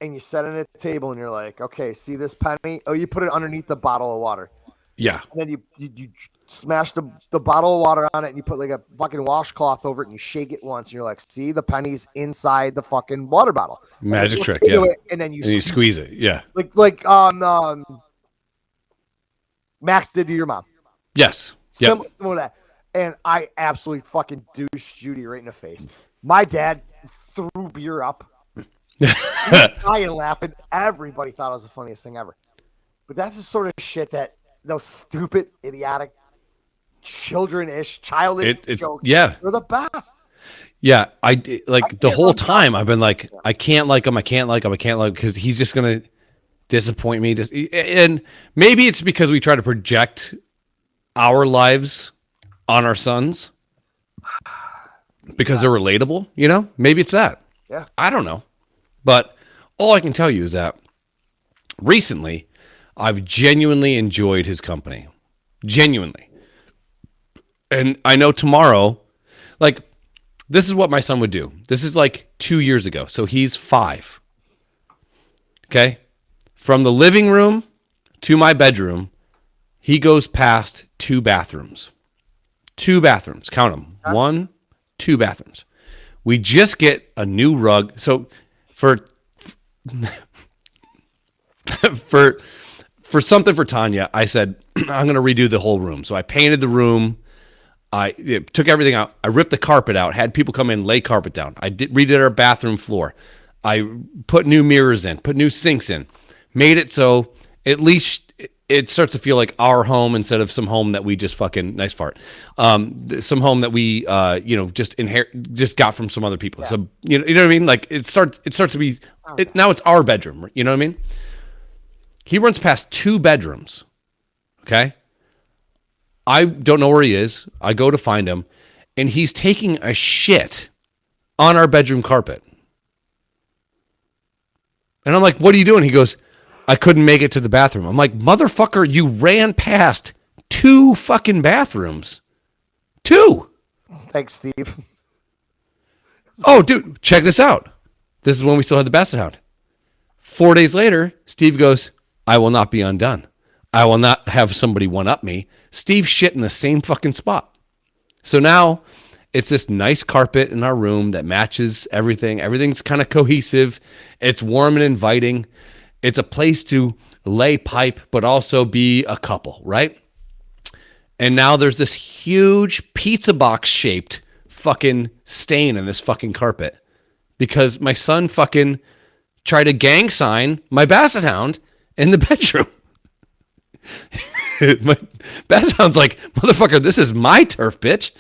and you set it at the table, and you're like, okay, see this penny? Oh, you put it underneath the bottle of water. Yeah. And then you smash the bottle of water on it, and you put like a fucking washcloth over it, and you shake it once, and you're like, see, the penny's inside the fucking water bottle. Magic trick, yeah. And then you squeeze it, yeah. Like Max did to your mom. Yes. Similar to that. And I absolutely fucking douched Judy right in the face. My dad threw beer up. He was dying laughing. Everybody thought it was the funniest thing ever. But that's the sort of shit that those stupid, idiotic, childish jokes are the best. Yeah, the whole time I've been like, I can't like him, because he's just gonna disappoint me. And maybe it's because we try to project our lives on our sons because they're relatable, you know? Maybe it's that. Yeah. I don't know. But all I can tell you is that recently I've genuinely enjoyed his company. Genuinely. And I know tomorrow, like, this is what my son would do. This is like 2 years ago. So he's 5. Okay? From the living room to my bedroom, he goes past 2 bathrooms. 2 bathrooms. Count them. 1, 2 bathrooms. We just get a new rug. So for something for Tanya, I said, I'm going to redo the whole room. So I painted the room. I took everything out. I ripped the carpet out, had people come in, lay carpet down. I redid our bathroom floor. I put new mirrors in, put new sinks in, made it so at least it starts to feel like our home instead of some home that we just fucking, nice fart, some home that we, just got from some other people. Yeah. So, you know what I mean? Like it starts to be, now it's our bedroom. You know what I mean? He runs past 2 bedrooms. Okay. I don't know where he is. I go to find him, and he's taking a shit on our bedroom carpet. And I'm like, what are you doing? He goes, I couldn't make it to the bathroom. I'm like, motherfucker, you ran past 2 fucking bathrooms. 2. Thanks, Steve. Oh, dude, check this out. This is when we still had the Basset Hound. 4 days later, Steve goes, I will not be undone. I will not have somebody one-up me. Steve shit in the same fucking spot. So now it's this nice carpet in our room that matches everything. Everything's kind of cohesive. It's warm and inviting. It's a place to lay pipe, but also be a couple, right? And now there's this huge pizza box shaped fucking stain in this fucking carpet because my son fucking tried to gang sign my basset hound in the bedroom. My basset hound's like, motherfucker, this is my turf, bitch.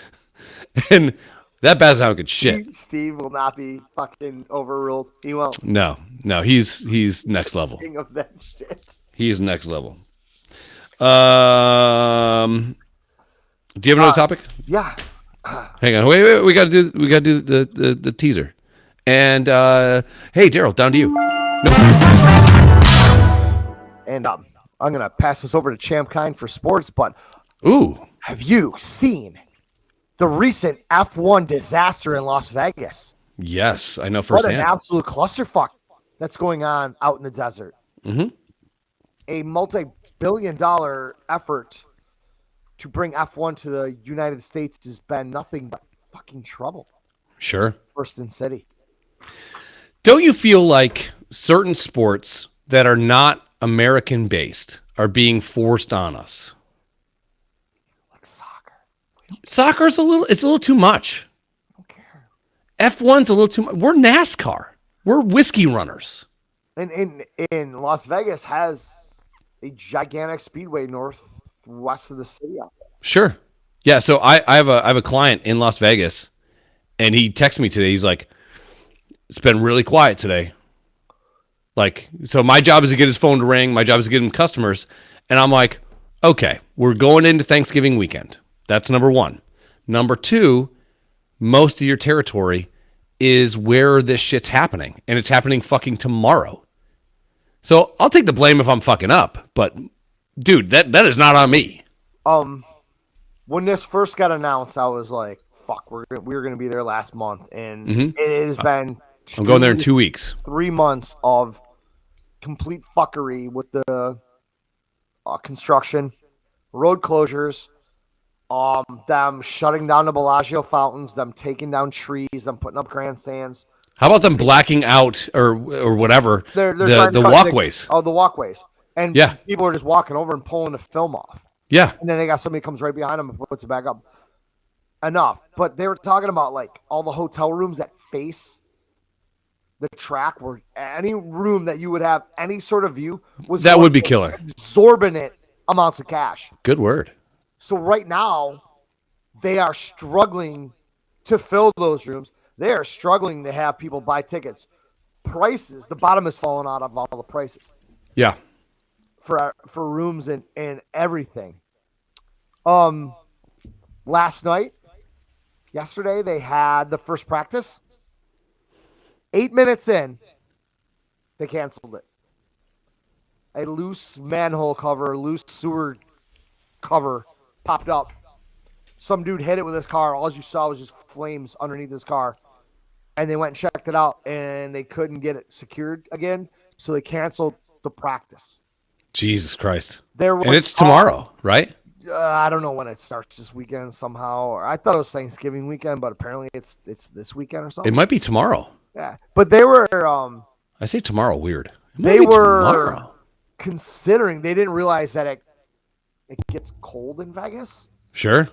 And that basset hound could shit. Steve will not be fucking overruled. He won't. No, he's next level. King of that shit. He is next level. Do you have another topic? Yeah. Hang on, wait. We gotta do the teaser. And hey, Daryl, down to you. And I'm gonna pass this over to Champ Kind for sports. But Ooh, have you seen the recent F1 disaster in Las Vegas? yes, I know What firsthand. an absolute clusterfuck that's going on out in the desert. Mm-hmm. A multi-billion-dollar effort to bring F1 to the United States has been nothing but fucking trouble. Sure. First City. Don't you feel like certain sports that are not American based are being forced on us? Like soccer. Soccer's it's a little too much. I don't care. F1's a little too much. We're NASCAR. We're whiskey runners. And in Las Vegas has a gigantic speedway northwest of the city out there. Sure. Yeah. So I have a client in Las Vegas, and he texted me today. He's like, "It's been really quiet today." Like, so my job is to get his phone to ring. My job is to get him customers, and I'm like, "Okay, we're going into Thanksgiving weekend. That's number one. Number two, most of your territory is where this shit's happening, and it's happening fucking tomorrow. So I'll take the blame if I'm fucking up, but dude, that is not on me." When this first got announced, I was like, "Fuck, we were gonna be there last month," and Mhm. it has been. I'm going there in 2 weeks. 3 months of complete fuckery with the construction, road closures, them shutting down the Bellagio fountains, them taking down trees, them putting up grandstands. How about them blacking out or whatever They're trying the to cut walkways? the walkways, and Yeah. people are just walking over and pulling the film off, Yeah, and then they got somebody comes right behind them and puts it back up. Enough, but they were talking about like all the hotel rooms that face the track, where any room that you would have any sort of view was that going would be for killer. exorbitant amounts of cash. Good word. So right now, they are struggling to fill those rooms. They are struggling to have people buy tickets. Prices, the bottom is falling out of all the prices Yeah. for rooms and everything. Yesterday, they had the first practice. 8 minutes in, they canceled it. A loose manhole cover, loose sewer cover popped up. Some dude hit it with his car. All you saw was just flames underneath his car. And they went and checked it out, and they couldn't get it secured again, so they canceled the practice. Jesus Christ. And it's tomorrow, right? I don't know when it starts this weekend somehow. Or I thought it was Thanksgiving weekend, but apparently it's this weekend or something. It might be tomorrow. Yeah, but they were I say tomorrow weird. It might they be were tomorrow. considering. They didn't realize that it gets cold in Vegas, Sure.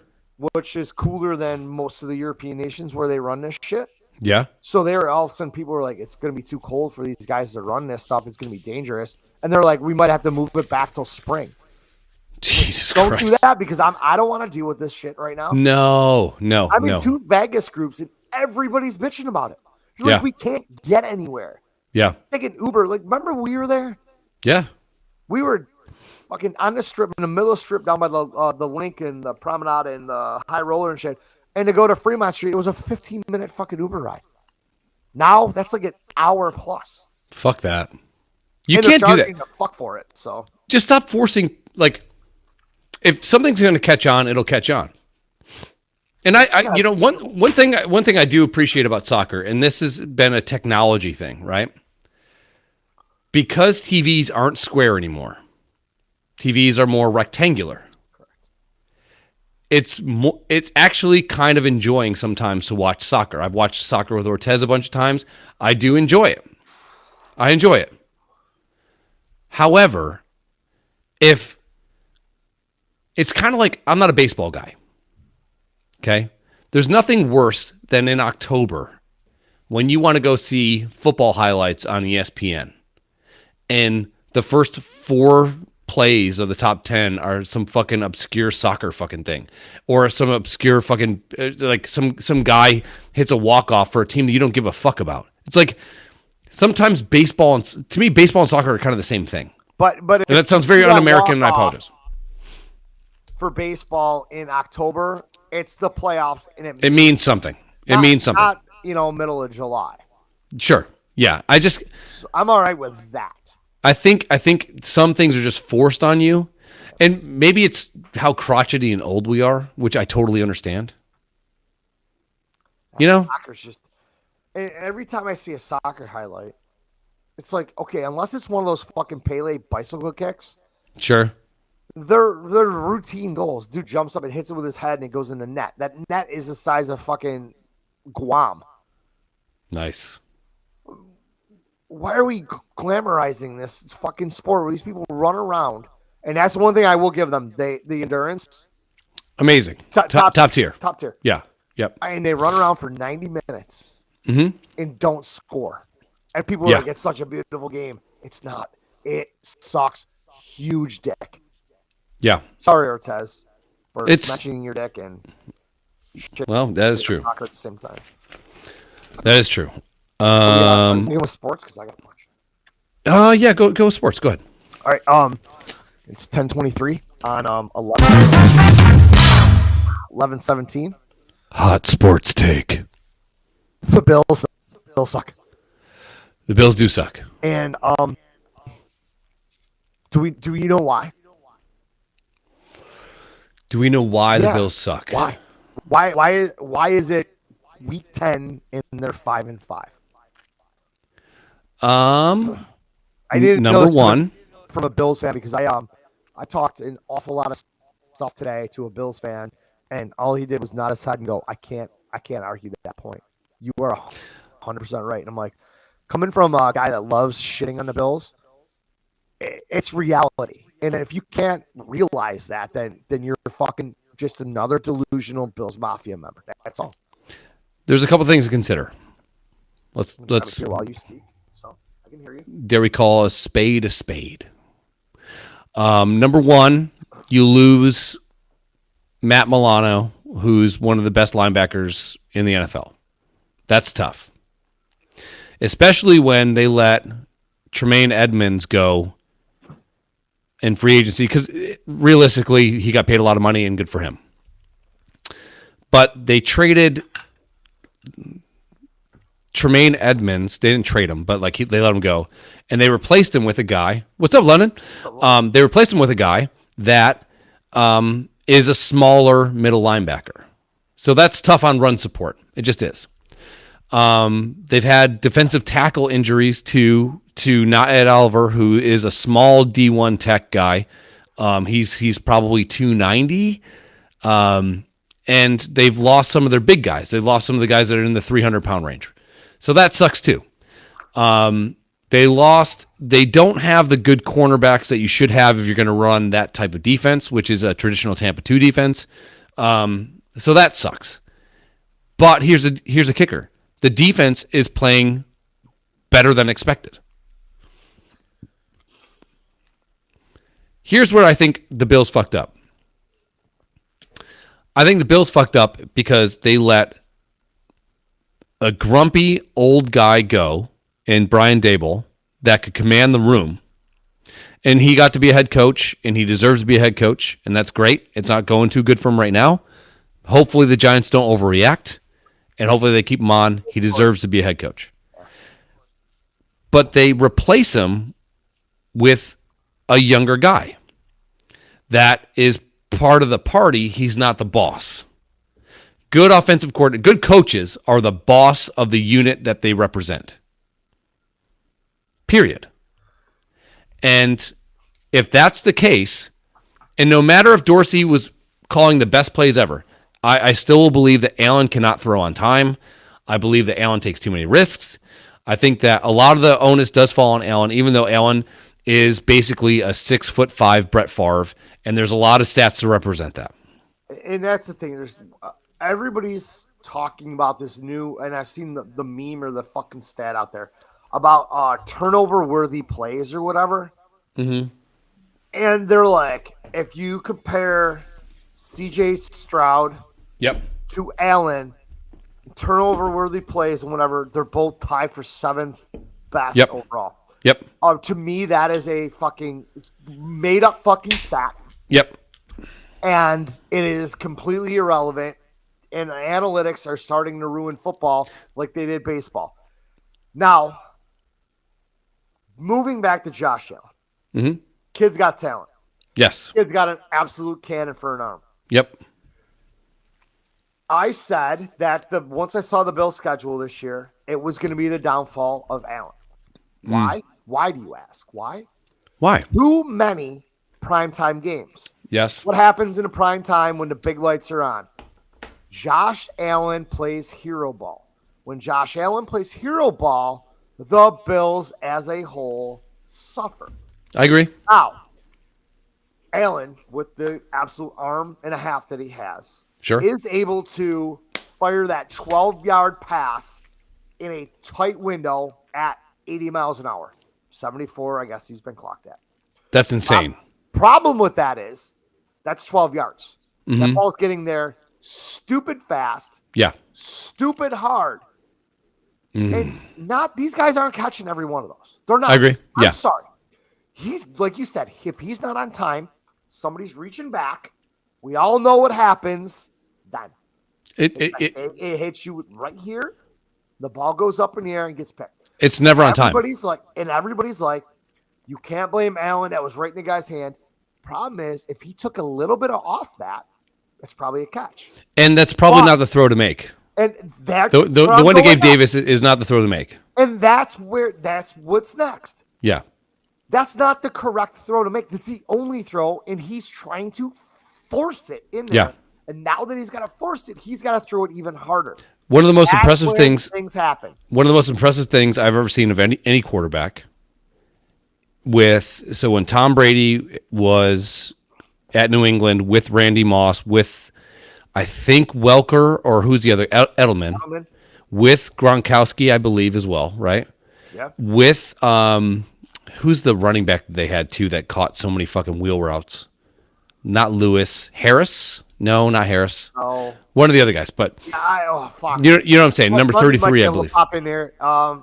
which is cooler than most of the European nations where they run this shit. Yeah. So they were all of a sudden people were like, it's going to be too cold for these guys to run this stuff. It's going to be dangerous, and they're like, we might have to move it back till spring. Jesus Don't Christ. do that because I don't want to deal with this shit right now. No. I'm in No. 2 Vegas groups and everybody's bitching about it. You're Yeah. like, we can't get anywhere. Yeah. Taking Uber, like, remember we were there? Yeah. We were fucking on the strip, in the middle of the strip, down by the Link and the Promenade and the High Roller and shit. And to go to Fremont Street, it was a 15-minute fucking Uber ride. Now that's like an hour plus. Fuck that. You And they're can't do charging that. the fuck for it. So Just stop forcing, like, if something's going to catch on, it'll catch on. And I you know, one thing I do appreciate about soccer, and this has been a technology thing, right? Because TVs aren't square anymore. TVs are more rectangular. It's actually kind of enjoying sometimes to watch soccer. I've watched soccer with Ortez a bunch of times. I do enjoy it. I enjoy it. However, if it's kind of like, I'm not a baseball guy. Okay. There's nothing worse than in October when you want to go see football highlights on ESPN and the first 4 plays of the top 10 are some fucking obscure soccer fucking thing, or some obscure fucking, like some guy hits a walk-off for a team that you don't give a fuck about. It's like sometimes baseball and, to me, baseball and soccer are kind of the same thing. But And that sounds very un-American, and I apologize. For baseball in October, it's the playoffs, and It means something. It means something. Not, middle of July. Sure. Yeah. I'm all right with that. I think some things are just forced on you, and maybe it's how crotchety and old we are, which I totally understand. Soccer's just, and every time I see a soccer highlight, it's like, okay, unless it's one of those fucking Pele bicycle kicks, Sure. they're routine goals. Dude jumps up and hits it with his head, and it goes in the net. That net is the size of fucking Guam. Nice. Why are we glamorizing this fucking sport where these people run around? And that's one thing I will give them: the endurance. Amazing. Top tier. Top tier. Yeah. Yep. And they run around for 90 minutes and don't score. And people are Yeah. like, "It's such a beautiful game." It's not. It sucks. Huge dick. Yeah. Sorry, Ortez, for It's- mentioning your dick and shit. Well, that is true. Soccer at the same time. That is true. Sticking with sports because I got a bunch. Yeah. Go with sports. Go ahead. All right. It's 10:23 on 11/17. Hot sports take. The Bills suck. The Bills do suck. And do you know why? Do we know why the Yeah. Bills suck? Why? Why is it week 10 and they're 5-5? I didn't know Number this one. from a Bills fan because I talked an awful lot of stuff today to a Bills fan, and all he did was nod his head and go, I can't argue that point. You are 100% right. And I'm like, coming from a guy that loves shitting on the Bills, it's reality. And if you can't realize that, then you're fucking just another delusional Bills Mafia member. That's all. There's a couple things to consider. Let's Hear while you speak, so I can hear you. dare we call a spade a spade. Number one, you lose Matt Milano, who's one of the best linebackers in the NFL. That's tough, especially when they let Tremaine Edmonds go in free agency, because realistically, he got paid a lot of money and good for him. But they traded Tremaine Edmonds. They didn't trade him, but they let him go, and they replaced him with a guy. What's up, London? They replaced him with a guy that is a smaller middle linebacker. So that's tough on run support. It just is. They've had defensive tackle injuries to not Ed Oliver, who is a small D1 tech guy. He's probably 290. And they've lost some of their big guys. They've lost some of the guys that are in the 300-pound range. So that sucks too. They don't have the good cornerbacks that you should have if you're going to run that type of defense, which is a traditional Tampa 2 defense. So that sucks. But here's a kicker. The defense is playing better than expected. Here's where I think the Bills fucked up. I think the Bills fucked up because they let a grumpy old guy go in Brian Daboll that could command the room. And he got to be a head coach, and he deserves to be a head coach, and that's great. It's not going too good for him right now. Hopefully the Giants don't overreact, and hopefully they keep him on. He deserves to be a head coach. But they replace him with a younger guy that is part of the party. He's not the boss. Good offensive coordinator, good coaches are the boss of the unit that they represent. Period. And if that's the case, and no matter if Dorsey was calling the best plays ever, I still will believe that Allen cannot throw on time. I believe that Allen takes too many risks. I think that a lot of the onus does fall on Allen, even though Allen is basically a 6'5" Brett Favre, And there's a lot of stats to represent that. And that's the thing. There's everybody's talking about this new, and I've seen the meme or the fucking stat out there about turnover worthy plays or whatever. Mm-hmm. And they're like, if you compare CJ Stroud Yep. to Allen, turnover worthy plays and whatever, they're both tied for 7th best Yep. overall. Yep. To me, that is a fucking made up fucking stat. Yep. And it is completely irrelevant. And analytics are starting to ruin football like they did baseball. Now, moving back to Josh Allen. Mm-hmm. Kid's got talent. Yes. Kid's got an absolute cannon for an arm. Yep. I said that once I saw the Bills schedule this year, it was going to be the downfall of Allen. Why? Why do you ask? Why? Why? Too many primetime games. Yes. What happens in a prime time when the big lights are on? Josh Allen plays hero ball. When Josh Allen plays hero ball, the Bills as a whole suffer. I agree. Now, Allen, with the absolute arm and a half that he has, Sure. is able to fire that 12-yard pass in a tight window at 80 miles an hour. 74, I guess he's been clocked at. That's insane. Problem with that is that's 12 yards. Mm-hmm. That ball's getting there stupid fast, Yeah. stupid hard. And not these guys aren't catching every one of those. They're not. I agree. I'm Yeah. sorry. He's like you said, if he's not on time, somebody's reaching back. We all know what happens. Then it hits you right here. The ball goes up in the air and gets picked. It's never on time. Everybody's like, you can't blame Allen. That was right in the guy's hand. Problem is, if he took a little bit off that, it's probably a catch. And that's probably not the throw to make. And that's The one to Gabe Davis is not the throw to make. And that's what's next. Yeah. That's not the correct throw to make. That's the only throw, and he's trying to force it in there. Yeah. And now that he's got to force it, he's got to throw it even harder. One of the most That's impressive where things happen. One of the most impressive things I've ever seen of any quarterback so when Tom Brady was at New England with Randy Moss, with I think Welker, or who's the other, Edelman, with Gronkowski, I believe as well, right? Yeah. With who's the running back that they had too that caught so many fucking wheel routes? Not Lewis. Harris? No, not Harris. Oh. One of the other guys, but fuck. you know what I'm saying? Number 33, I believe. Pop in there. Tom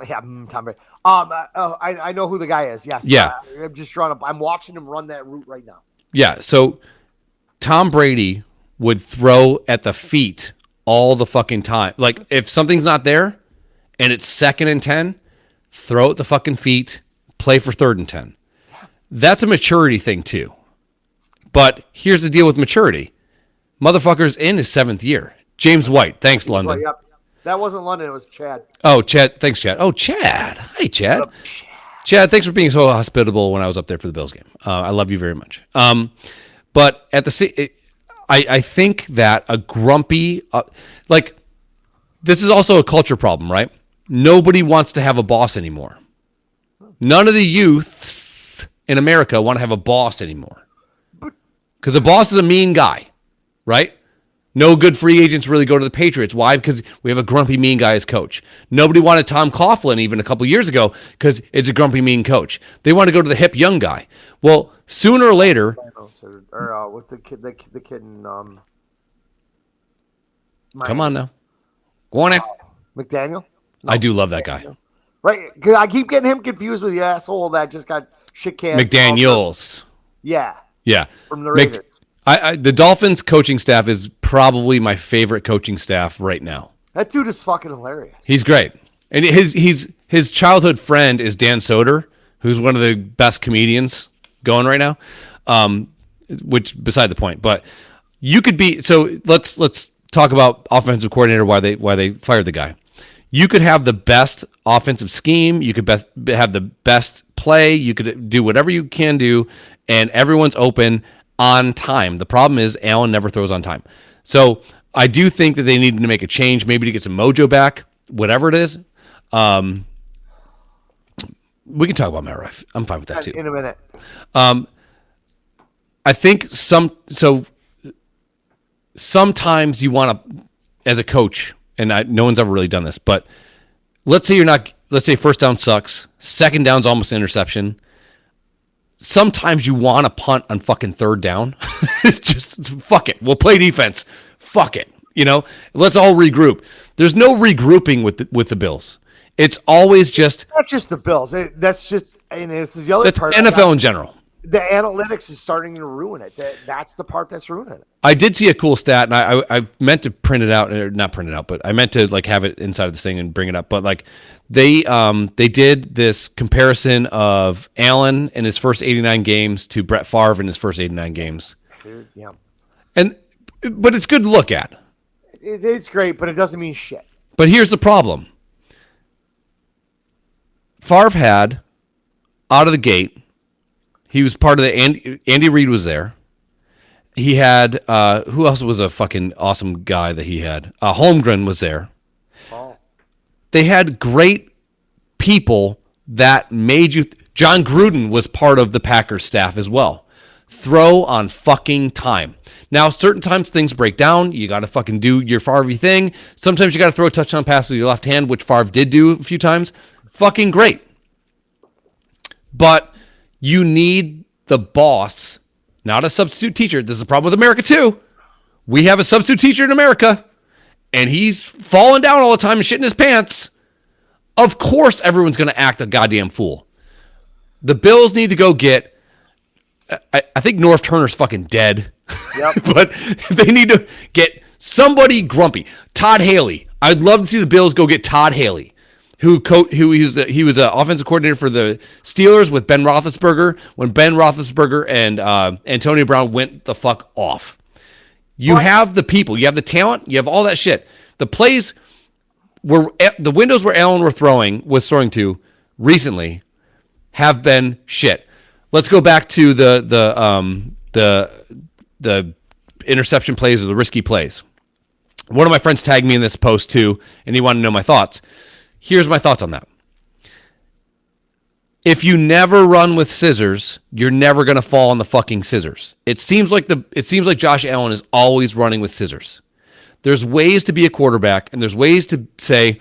Brady. I know who the guy is. Yes. Yeah. I'm just drawing up. I'm watching him run that route right now. Yeah. So Tom Brady would throw at the feet all the fucking time. Like if something's not there and it's 2nd and 10, throw at the fucking feet, play for 3rd and 10. That's a maturity thing too. But here's the deal with maturity. Motherfucker's in his 7th year. James White. Thanks, London. Yep. That wasn't London. It was Chad. Oh, Chad. Thanks, Chad. Oh, Chad. Hi, Chad. Chad, thanks for being so hospitable when I was up there for the Bills game. I love you very much. But at the I think that a grumpy, this is also a culture problem, right? Nobody wants to have a boss anymore. None of the youths in America want to have a boss anymore. Because the boss is a mean guy, right? No good free agents really go to the Patriots. Why? Because we have a grumpy, mean guy as coach. Nobody wanted Tom Coughlin even a couple years ago because it's a grumpy, mean coach. They want to go to the hip, young guy. Well, sooner or later... Or with the kid in... Come on now. Go on now. McDaniel? No, I do love that guy. Right? Because I keep getting him confused with the asshole that just got shit canned. McDaniels. Yeah. Yeah. From the Raiders. The Dolphins coaching staff is probably my favorite coaching staff right now. That dude is fucking hilarious. He's great. And his childhood friend is Dan Soder, who's one of the best comedians going right now. Which beside the point. But you could be let's talk about offensive coordinator, why they fired the guy. You could have the best offensive scheme, you could have the best play, you could do whatever you can do, and everyone's open on time. The problem is Allen never throws on time. So I do think that they need to make a change, maybe to get some mojo back, whatever it is. We can talk about Matt Rife. I'm fine with that too. In a minute. I think sometimes you want to, as a coach, and no one's ever really done this, but let's say first down sucks, second down's almost an interception. Sometimes you want to punt on fucking third down. Just fuck it. We'll play defense. Fuck it. Let's all regroup. There's no regrouping with the Bills. It's always just not just the Bills. That's just, and this is the other that's part. NFL in general. The analytics is starting to ruin it. That's the part that's ruining it. I did see a cool stat, and I meant to print it out, or not print it out, but I meant to have it inside of this thing and bring it up. But they did this comparison of Allen in his first 89 games to Brett Favre in his first 89 games. Dude, yeah. But it's good to look at. It's great, but it doesn't mean shit. But here's the problem. Favre had, out of the gate, he was part of the Andy Reid was there. He had who else was a fucking awesome guy that he had? Holmgren was there. Oh. They had great people that made you. John Gruden was part of the Packers staff as well. Throw on fucking time. Now, certain times things break down. You got to fucking do your Favre thing. Sometimes you got to throw a touchdown pass with your left hand, which Favre did do a few times. Fucking great. But you need the boss, not a substitute teacher. This is a problem with America too. We have a substitute teacher in America, and he's falling down all the time and shitting his pants. Of course, everyone's going to act a goddamn fool. The Bills need to go get. I think North Turner's fucking dead. Yep. But they need to get somebody grumpy. Todd Haley. I'd love to see the Bills go get Todd Haley, who he was an offensive coordinator for the Steelers with Ben Roethlisberger when Ben Roethlisberger and Antonio Brown went the fuck off. You have the people, you have the talent, you have all that shit. The plays where the windows where Allen was throwing to recently have been shit. Let's go back to the interception plays or the risky plays. One of my friends tagged me in this post too, and he wanted to know my thoughts. Here's my thoughts on that. If you never run with scissors, you're never going to fall on the fucking scissors. It seems like Josh Allen is always running with scissors. There's ways to be a quarterback, and there's ways to say,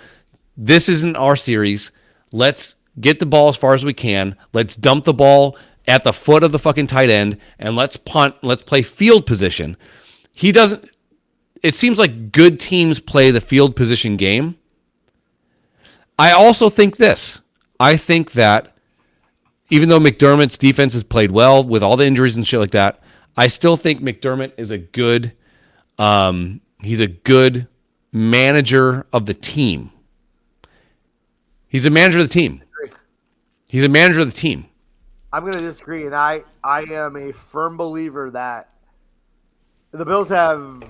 this isn't our series. Let's get the ball as far as we can. Let's dump the ball at the foot of the fucking tight end, and let's punt. Let's play field position. It seems like good teams play the field position game. I also think this. I think that even though McDermott's defense has played well with all the injuries and shit like that, I still think McDermott is a good he's a good manager of the team. He's a manager of the team. He's a manager of the team. I'm going to disagree, and I am a firm believer that the Bills have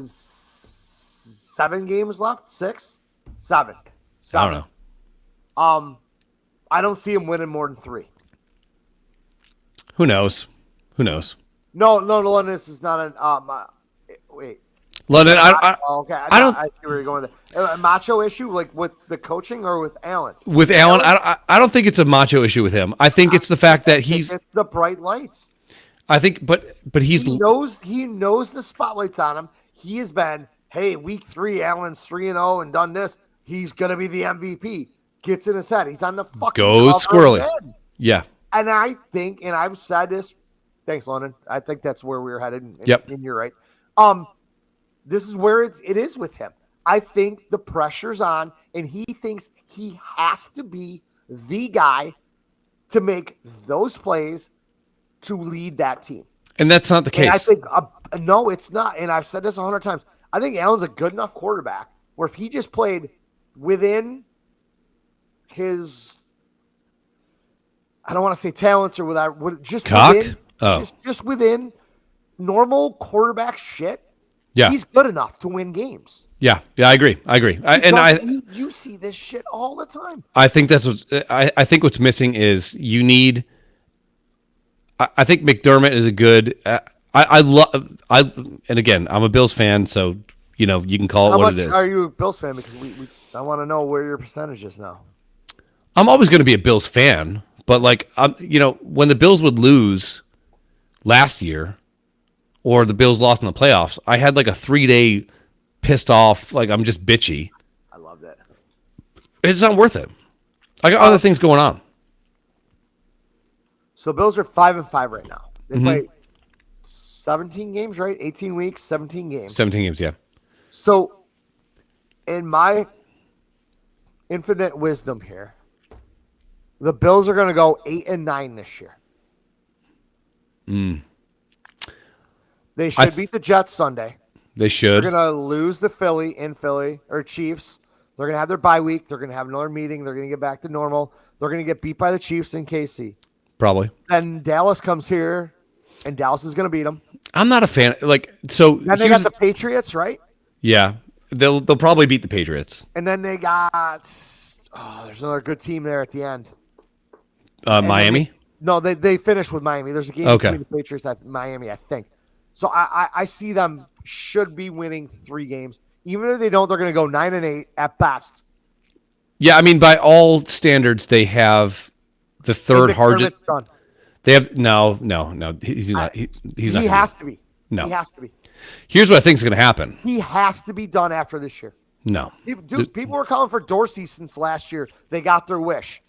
7 games left, 6, 7. I don't know. I don't see him winning more than 3. Who knows? No, London, this is not an wait. London, okay. I don't. I see where you're going with a macho issue, like with the coaching or with Allen. With Allen, I don't think it's a macho issue with him. I think it's the fact that it's the bright lights. I think, but he knows the spotlight's on him. He has been, hey, week 3, Allen's 3-0 and done this. He's gonna be the MVP. Gets in his head. He's on the fucking goes squirrely. Yeah. And I think, and I've said this. Thanks, London. I think that's where we're headed. Yep. And you're right. This is where it is with him. I think the pressure's on, and he thinks he has to be the guy to make those plays to lead that team. And that's not the case. And I think, no, it's not. And I've said this 100 times. I think Allen's a good enough quarterback where if he just played within his, I don't want to say talents or without, just within, just within normal quarterback shit. Yeah, he's good enough to win games. Yeah, I agree. You see this shit all the time. I think that's what I think. What's missing is you need. I think McDermott is a good. And again, I'm a Bills fan, so you can call it what it is. How much are you a Bills fan? Because I want to know where your percentage is now. I'm always going to be a Bills fan, but when the Bills would lose, last year, or the Bills lost in the playoffs, I had like a 3-day pissed off, like I'm just bitchy. I loved it. It's not worth it. I got other things going on. So Bills are 5-5 right now. They Mm-hmm. play 17 games, right? 18 weeks, 17 games. 17 games, yeah. So, in my infinite wisdom here, the Bills are going to go 8-9 this year. They should beat the Jets Sunday. They should. They're going to lose the Philly or Chiefs. They're going to have their bye week. They're going to have another meeting. They're going to get back to normal. They're going to get beat by the Chiefs in KC. Probably. Then Dallas comes here, and Dallas is going to beat them. I'm not a fan. Like, so Then they got the Patriots, right? yeah, they'll probably beat the Patriots. And then they got there's another good team there at the end. And Miami. No, they finished with Miami. There's a game Okay. between the Patriots at Miami, I think. So I see them should be winning 3 games. Even if they don't, they're going to go 9-8 at best. Yeah, I mean, by all standards, they have the third And hardest. McDermott's done. They have no. He's not. He's He not. has to be. No. He has to be. Here's what I think is going to happen. He has to be done after this year. No. Dude, people were calling for Dorsey since last year. They got their wish.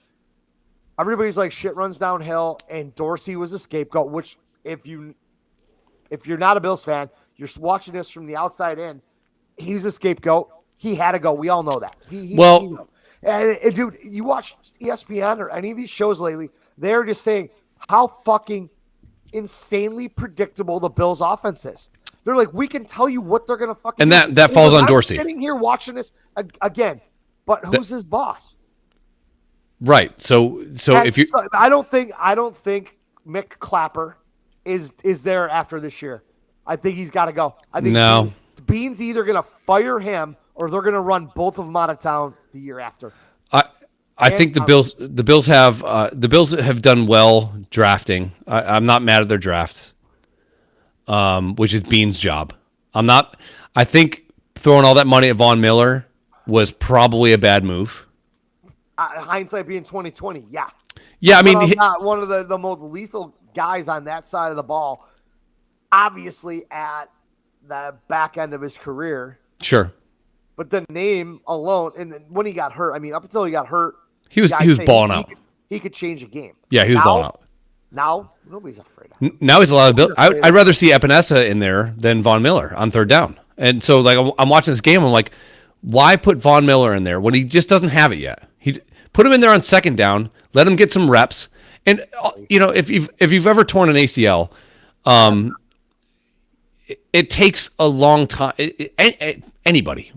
Everybody's like, shit runs downhill, and Dorsey was a scapegoat, which if you're not a Bills fan, you're watching this from the outside in, he's a scapegoat. He had to go. We all know that. And dude, you watch ESPN or any of these shows lately, they're just saying how fucking insanely predictable the Bills' offense is. They're like, we can tell you what they're gonna fucking. And do. that falls on I'm Dorsey. Sitting here watching this again, but who's his boss? Right. So if you, I don't think Mick Clapper is there after this year. I think he's got to go. I think No. Bean's either gonna fire him or they're gonna run both of them out of town the year after. I think the Bills have done well drafting. I'm not mad at their draft, which is Bean's job. I think throwing all that money at Von Miller was probably a bad move. Hindsight being 2020, yeah. Yeah, I mean, But I'm not one of the most lethal guys on that side of the ball. Obviously, at the back end of his career, sure. but the name alone, and when he got hurt, I mean, up until he got hurt, He was guys say balling out. He could change a game. Yeah, he was balling out. Now, nobody's afraid of him. Now he's a lot of Bill. I'd rather see Epinesa in there than Von Miller on third down. And so, like, I'm watching this game. I'm like, why put Von Miller in there when he just doesn't have it yet? He put him in there on second down. Let him get some reps. And if you've ever torn an ACL, it takes a long time. Anybody,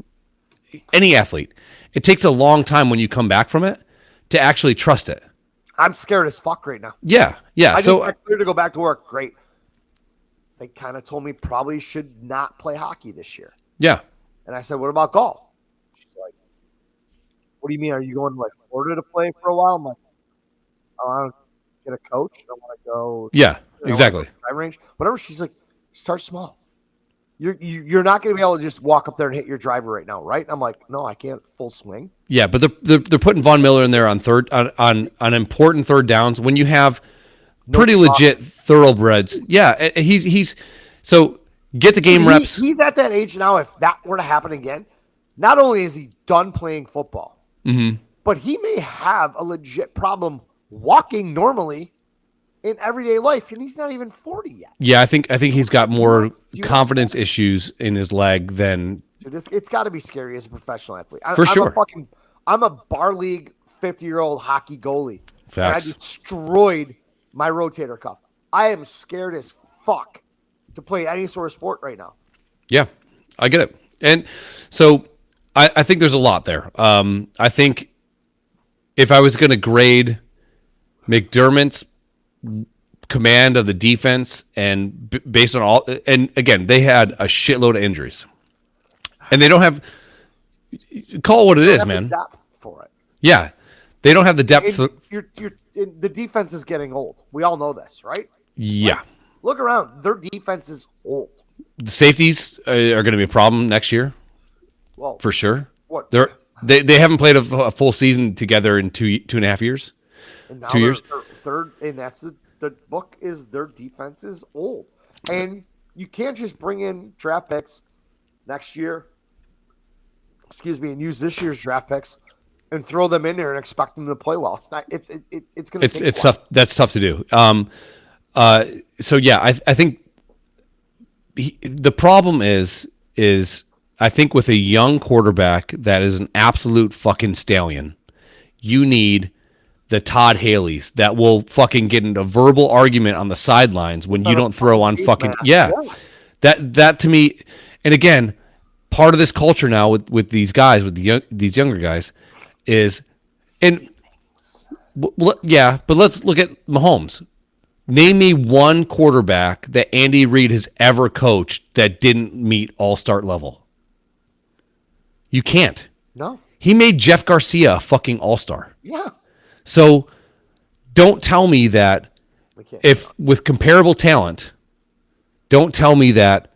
any athlete, it takes a long time when you come back from it to actually trust it. I'm scared as fuck right now. Yeah. I So think I'm clear to go back to work. Great. They kind of told me probably should not play hockey this year. yeah. And I said, what about golf? She's like, what do you mean? Are you going to like Florida to play for a while? I'm like, I want to get a coach. I want to go. Yeah. I wanna Exactly. go to driving range. Whatever. She's like, start small. You're not going to be able to just walk up there and hit your driver right now, right? I'm like, no, I can't full swing. Yeah, but they're putting Von Miller in there on on important third downs when you have pretty legit thoroughbreds. Yeah, he's so get the game reps. He's at that age now. If that were to happen again, not only is he done playing football, but he may have a legit problem walking normally in everyday life, and he's not even 40 yet. Yeah, I think he's got more confidence issues in his leg than. Dude, it's got to be scary as a professional athlete. For sure. I'm a bar league 50-year-old hockey goalie. Facts. And I destroyed my rotator cuff. I am scared as fuck to play any sort of sport right now. Yeah, I get it, and so I think there's a lot there. I think if I was going to grade McDermott's command of the defense and based on all, and again, they had a shitload of injuries, and they don't have. Call it what it is, man. Depth for it. Yeah, they don't have the depth. The defense is getting old. We all know this, right? Yeah, Look around. Their defense is old. the safeties are going to be a problem next year Well, for sure. what? They haven't played a full season together in two and a half years. And now 2 years. they're third, and that's the the book is their defense is old, and you can't just bring in draft picks next year. Excuse me, and use this year's draft picks and throw them in there and expect them to play well. It's not. It's going to. It's tough. That's tough to do. So yeah, I think the problem is I think with a young quarterback that is an absolute fucking stallion, you need the Todd Haley's that will fucking get into a verbal argument on the sidelines when you don't throw on fucking That to me, and again, part of this culture now with these guys, with these younger guys, is but let's look at Mahomes. Name me one quarterback that Andy Reid has ever coached that didn't meet all-star level. You can't. No. He made Jeff Garcia a fucking all-star. Yeah. So don't tell me that if with comparable talent, don't tell me that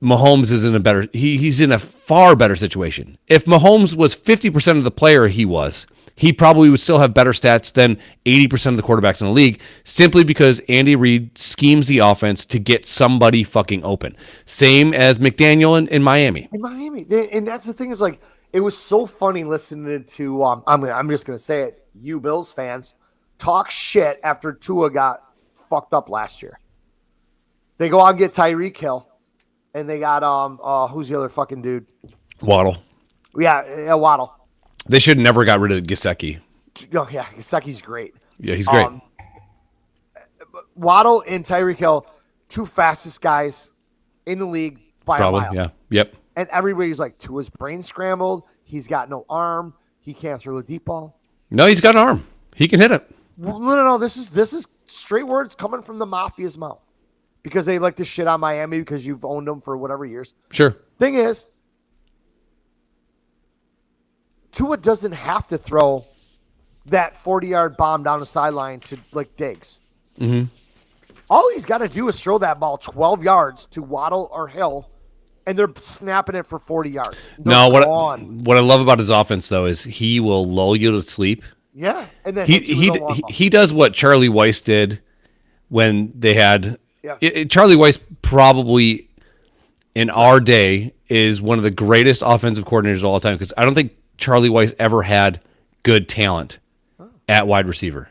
Mahomes is in a better he's in a far better situation. If Mahomes was 50% of the player he probably would still have better stats than 80% of the quarterbacks in the league, simply because Andy Reid schemes the offense to get somebody fucking open. Same as McDaniel in Miami. In Miami. And that's the thing is, like, it was so funny listening to, I'm just going to say it, you Bills fans talk shit after Tua got fucked up last year. They go out and get Tyreek Hill, and they got, who's the other fucking dude? Waddle. Yeah, Waddle. They should have never got rid of Gesicki. Oh, yeah, Gesicki's great. Yeah, he's great. Waddle and Tyreek Hill, two fastest guys in the league by a mile. Yeah. Yep. And everybody's like, Tua's brain scrambled. He's got no arm. He can't throw a deep ball. No, he's got an arm. He can hit it. No. This is straight words coming from the Mafia's mouth. Because they like to shit on Miami because you've owned them for whatever years. Sure. Thing is, Tua doesn't have to throw that 40-yard bomb down the sideline to, like, Diggs. Mm-hmm. All he's got to do is throw that ball 12 yards to Waddle or Hill, and they're snapping it for 40 yards. No, what I love about his offense, though, is he will lull you to sleep. Yeah. And then he does what Charlie Weiss did when they had Charlie Weiss probably in our day is one of the greatest offensive coordinators of all time, because I don't think Charlie Weiss ever had good talent at wide receiver.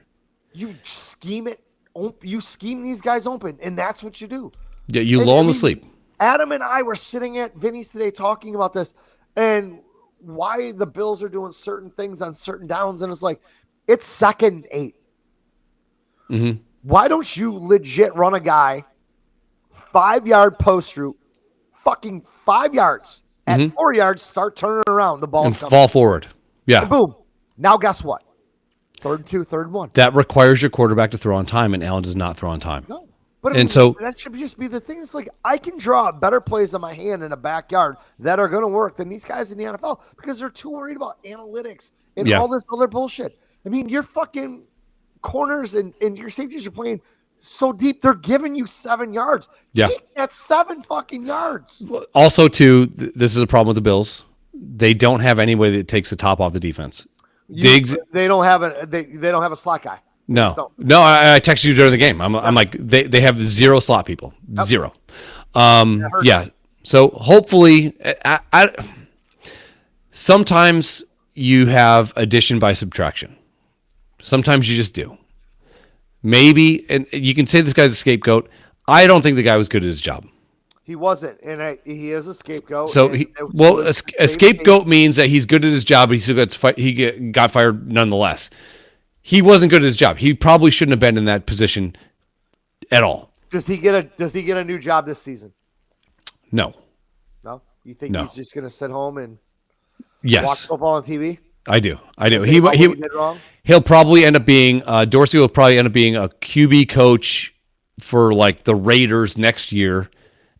You scheme it. You scheme these guys open, and that's what you do. Yeah, you lull them to sleep. Adam and I were sitting at Vinny's today talking about this and why the Bills are doing certain things on certain downs, and it's like, it's 2nd and 8. Mm-hmm. Why don't you legit run a guy 5-yard post route, fucking 5 yards, at 4 yards, start turning around, the ball and fall forward. Yeah. And boom. Now guess what? 3rd and 2, 3rd and 1. That requires your quarterback to throw on time, and Allen does not throw on time. No. But that should just be the thing. It's like, I can draw better plays on my hand in a backyard that are going to work than these guys in the NFL because they're too worried about analytics and all this other bullshit. I mean, your fucking corners and your safeties are playing so deep, they're giving you 7 yards. Yeah. That's 7 fucking yards. Also, too, this is a problem with the Bills. They don't have anybody that takes the top off the defense. Diggs. They don't have a slot guy. No. I texted you during the game. I'm like, they have 0 slot people. 0. Yeah. So hopefully, sometimes you have addition by subtraction. Sometimes you just do. Maybe, and you can say this guy's a scapegoat. I don't think the guy was good at his job. He wasn't, and he is a scapegoat. So a scapegoat means that he's good at his job, but he still got fired nonetheless. He wasn't good at his job. He probably shouldn't have been in that position at all. Does he get a new job this season? No. No? You think he's just going to sit home and watch football on TV? I do. He did wrong? He'll probably end up being Dorsey will probably end up being a QB coach for like the Raiders next year,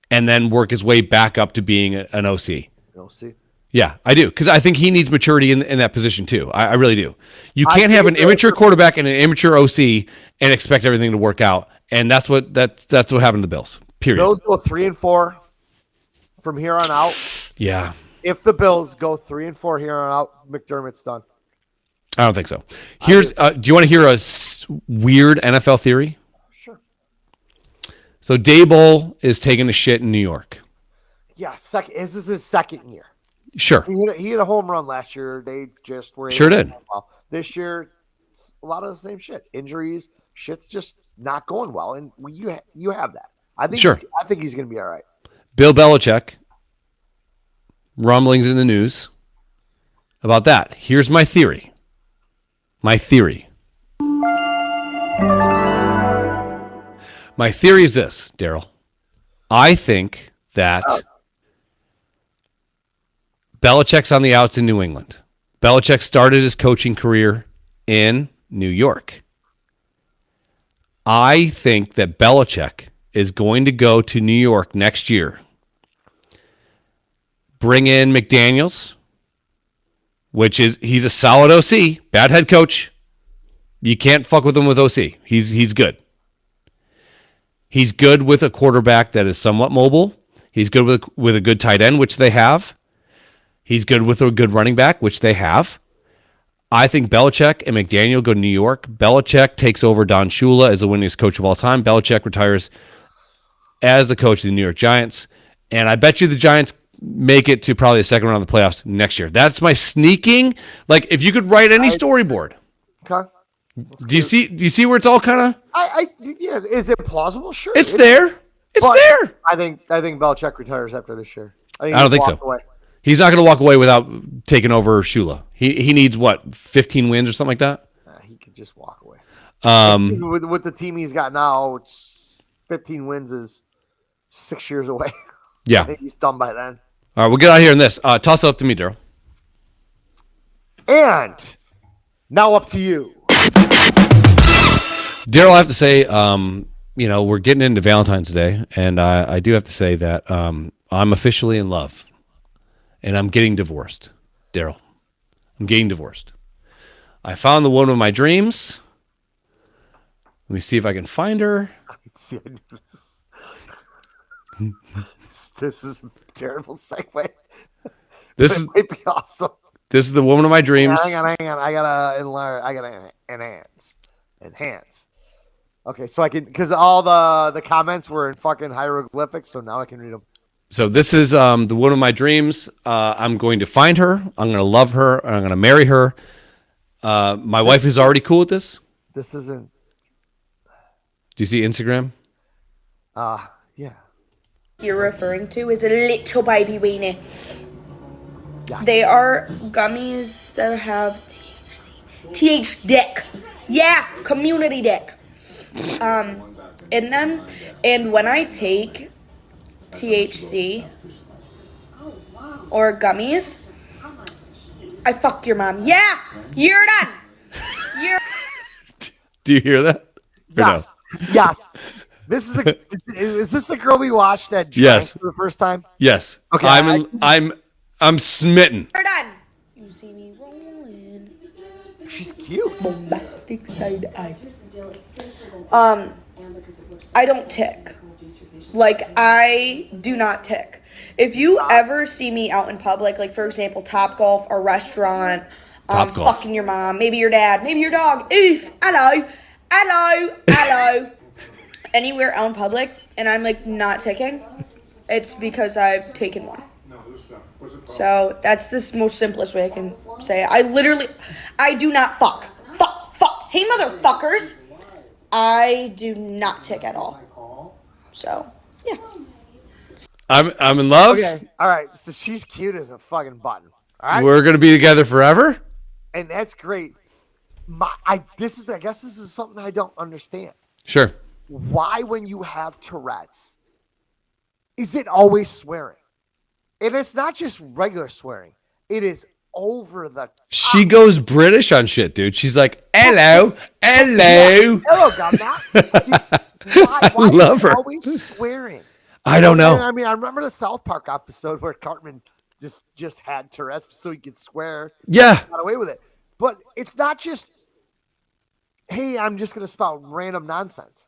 and then work his way back up to being an OC. OC. Yeah, I do, because I think he needs maturity in that position too. I really do. You can't have an immature quarterback and an immature OC and expect everything to work out, and that's what happened to the Bills. Period. Bills go 3-4 from here on out. Yeah. If the Bills go 3-4 here on out, McDermott's done. I don't think so. Here's. Do you want to hear a weird NFL theory? Sure. So Daboll is taking a shit in New York. Yeah, second. This is his second year. Sure. He hit a home run last year. They just were Sure did. Well. This year, it's a lot of the same shit. Injuries, shit's just not going well, and you have that. I think. Sure. I think he's going to be all right. Bill Belichick. Rumblings in the news about that. Here's my theory. My theory is this, Daryl. I think that Belichick's on the outs in New England. Belichick started his coaching career in New York. I think that Belichick is going to go to New York next year. Bring in McDaniels, which is he's a solid OC, bad head coach. You can't fuck with him with OC. He's good. He's good with a quarterback that is somewhat mobile. He's good with a good tight end, which they have. He's good with a good running back, which they have. I think Belichick and McDaniel go to New York. Belichick takes over Don Shula as the winningest coach of all time. Belichick retires as the coach of the New York Giants. And I bet you the Giants make it to probably the second round of the playoffs next year. That's my sneaking. Like, if you could write any storyboard. Okay. Do you see where it's all kind of? Yeah. Is it plausible? Sure. It's there. It's there. I think Belichick retires after this year. I don't think so. Away. He's not going to walk away without taking over Shula. He needs what, 15 wins or something like that. He could just walk away. Um, with the team he's got now, it's 15 wins is 6 years away. Yeah. I think he's done by then. All right, we'll get out of here in this. Toss it up to me, Daryl. And now up to you. Daryl, I have to say, we're getting into Valentine's Day, and I do have to say that I'm officially in love, and I'm getting divorced. Daryl, I'm getting divorced. I found the woman of my dreams. Let me see if I can find her. This is a terrible segue. This might be awesome. This is the woman of my dreams. Hang on. I gotta enhance. Okay, so I can, because all the comments were in fucking hieroglyphics, so now I can read them. So this is the woman of my dreams. I'm going to find her. I'm going to love her. I'm going to marry her. My wife is already cool with this. This isn't. Do you see Instagram? Yeah. You're referring to is a little baby weenie. Yes. They are gummies that have THC. TH Yeah, community dick. In them, and when I take THC or gummies, I fuck your mom. Yeah, you're done. Do you hear that? Or Yes. no? Yes. Is this the girl we watched that drank Yes. for the first time? Yes. Okay, I'm smitten. You're done. You see me rolling. She's cute. Bombastic side eye. I don't tick. Like, I do not tick. If you ever see me out in public, like, for example, Topgolf, a restaurant, Topgolf. fucking your mom, maybe your dad, maybe your dog, oof, hello, anywhere out in public, and I'm, like, not ticking, it's because I've taken one. So, that's the most simplest way I can say it. I do not fuck. Fuck. Hey, motherfuckers. I do not tick at all. So, yeah. I'm in love. Okay. All right. So she's cute as a fucking button. All right. We're gonna be together forever. And that's great. I guess this is something I don't understand. Sure. Why, when you have Tourette's, is it always swearing? And it's not just regular swearing. It is over the top. She goes British on shit, dude. She's like, hello. Hello, governor. Why Love is her. it always swearing? I don't know. I mean, I remember the South Park episode where Cartman just had Tourette's so he could swear. Yeah. Got away with it. But it's not just, hey, I'm just going to spout random nonsense.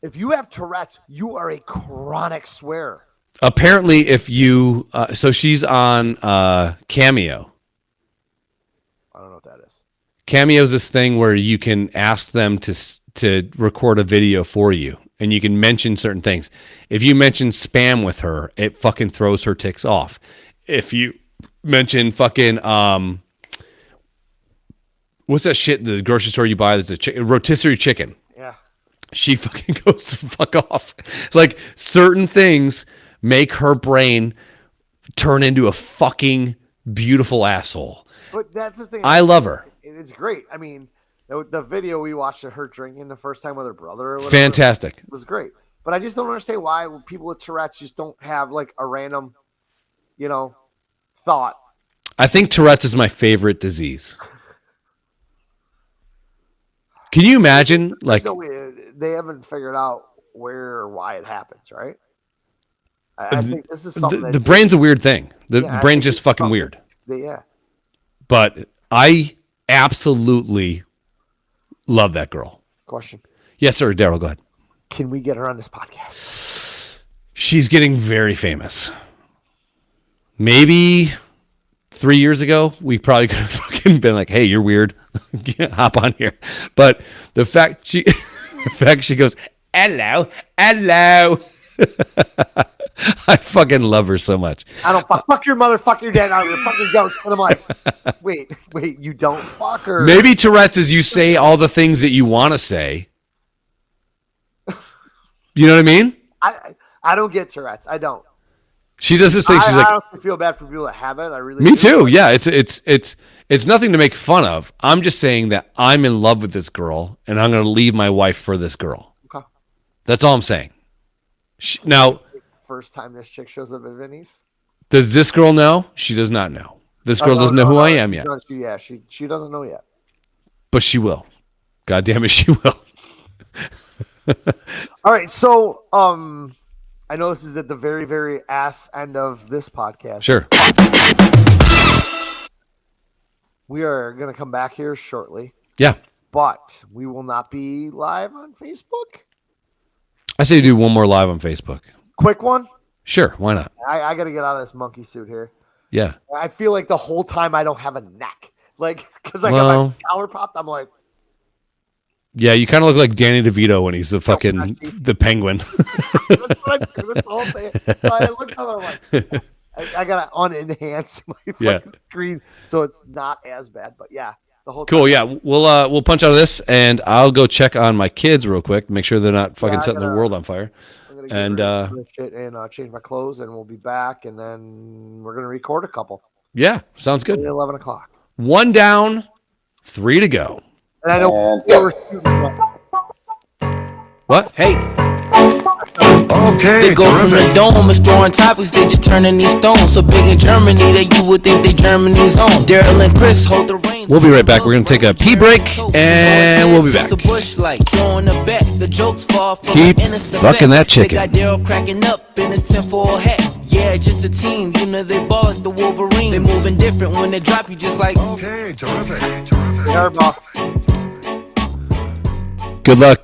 If you have Tourette's, you are a chronic swearer. Apparently, if you, so she's on Cameo. I don't know what that is. Cameo is this thing where you can ask them to record a video for you, and you can mention certain things. If you mention spam with her, it fucking throws her ticks off. If you mention fucking what's that shit? The grocery store you buy, there's a rotisserie chicken. Yeah. She fucking goes fuck off. Like certain things make her brain turn into a fucking beautiful asshole. But that's the thing. I love her. It's great. I mean, the video we watched of her drinking the first time with her brother or whatever, Fantastic. was great. But I just don't understand why people with Tourette's just don't have like a random, thought. I think Tourette's is my favorite disease. Can you imagine? Like, No way, they haven't figured out where or why it happens, right? I think this is something the brain's a weird thing. The I brain's think just it's fucking something- weird. Yeah. But I absolutely love that girl. Question. Yes, sir. Daryl, go ahead. Can we get her on this podcast? She's getting very famous. Maybe 3 years ago, we probably could have fucking been like, "Hey, you're weird. Hop on here." But the fact she goes, "Hello, hello." I fucking love her so much. I don't fuck your mother, fuck your dad, I'm your fucking ghost. And I'm like, wait, you don't fuck her. Maybe Tourette's is you say all the things that you want to say. You know what I mean? I don't get Tourette's. I don't. She does this thing. She's I like, honestly feel bad for people that have it. I really me do. too. Yeah, it's nothing to make fun of. I'm just saying that I'm in love with this girl, and I'm going to leave my wife for this girl. Okay. That's all I'm saying. Now, First time this chick shows up at Vinny's. does this girl know? She does not know. This girl doesn't know who I am yet, She doesn't know yet. but she will. God damn it, she will. All right, so I know this is at the very, very ass end of this podcast. Sure. We are going to come back here shortly, Yeah. but we will not be live on Facebook. I say do one more live on Facebook. Quick one. Sure. Why not? I got to get out of this monkey suit here. Yeah. I feel like the whole time I don't have a neck. Like, because I got Well- my collar popped, I'm like, Yeah. You kind of look like Danny DeVito when he's the fucking the penguin. that's what I do this whole thing. So I look up and I'm like, I got to unenhance my fucking screen so it's not as bad. But yeah, the whole Cool. time. Yeah. We'll punch out of this, and I'll go check on my kids real quick, make sure they're not fucking I setting the gotta- world on fire. I'm gonna get And rid of this shit and change my clothes, and we'll be back, and then we're gonna record a couple. yeah, sounds good. 11 o'clock. 1 down, 3 to go. And I know we're shooting, but What? Hey, Okay. they go from the dome, exploring topics, they just turning these stones. So big in Germany that you would think they Germany's own. Daryl and Chris hold the reins. We'll be right back. We're gonna take a pee break, and we'll be back. The bush light, throwing the bet, the jokes fall from Keep the innocent fucking vet. that chicken. They got Daryl cracking up in his tinfoil hat. Yeah, just a team, you know they ball like the Wolverines. They moving different when they drop you just like. Okay, terrific. Airball. Good luck.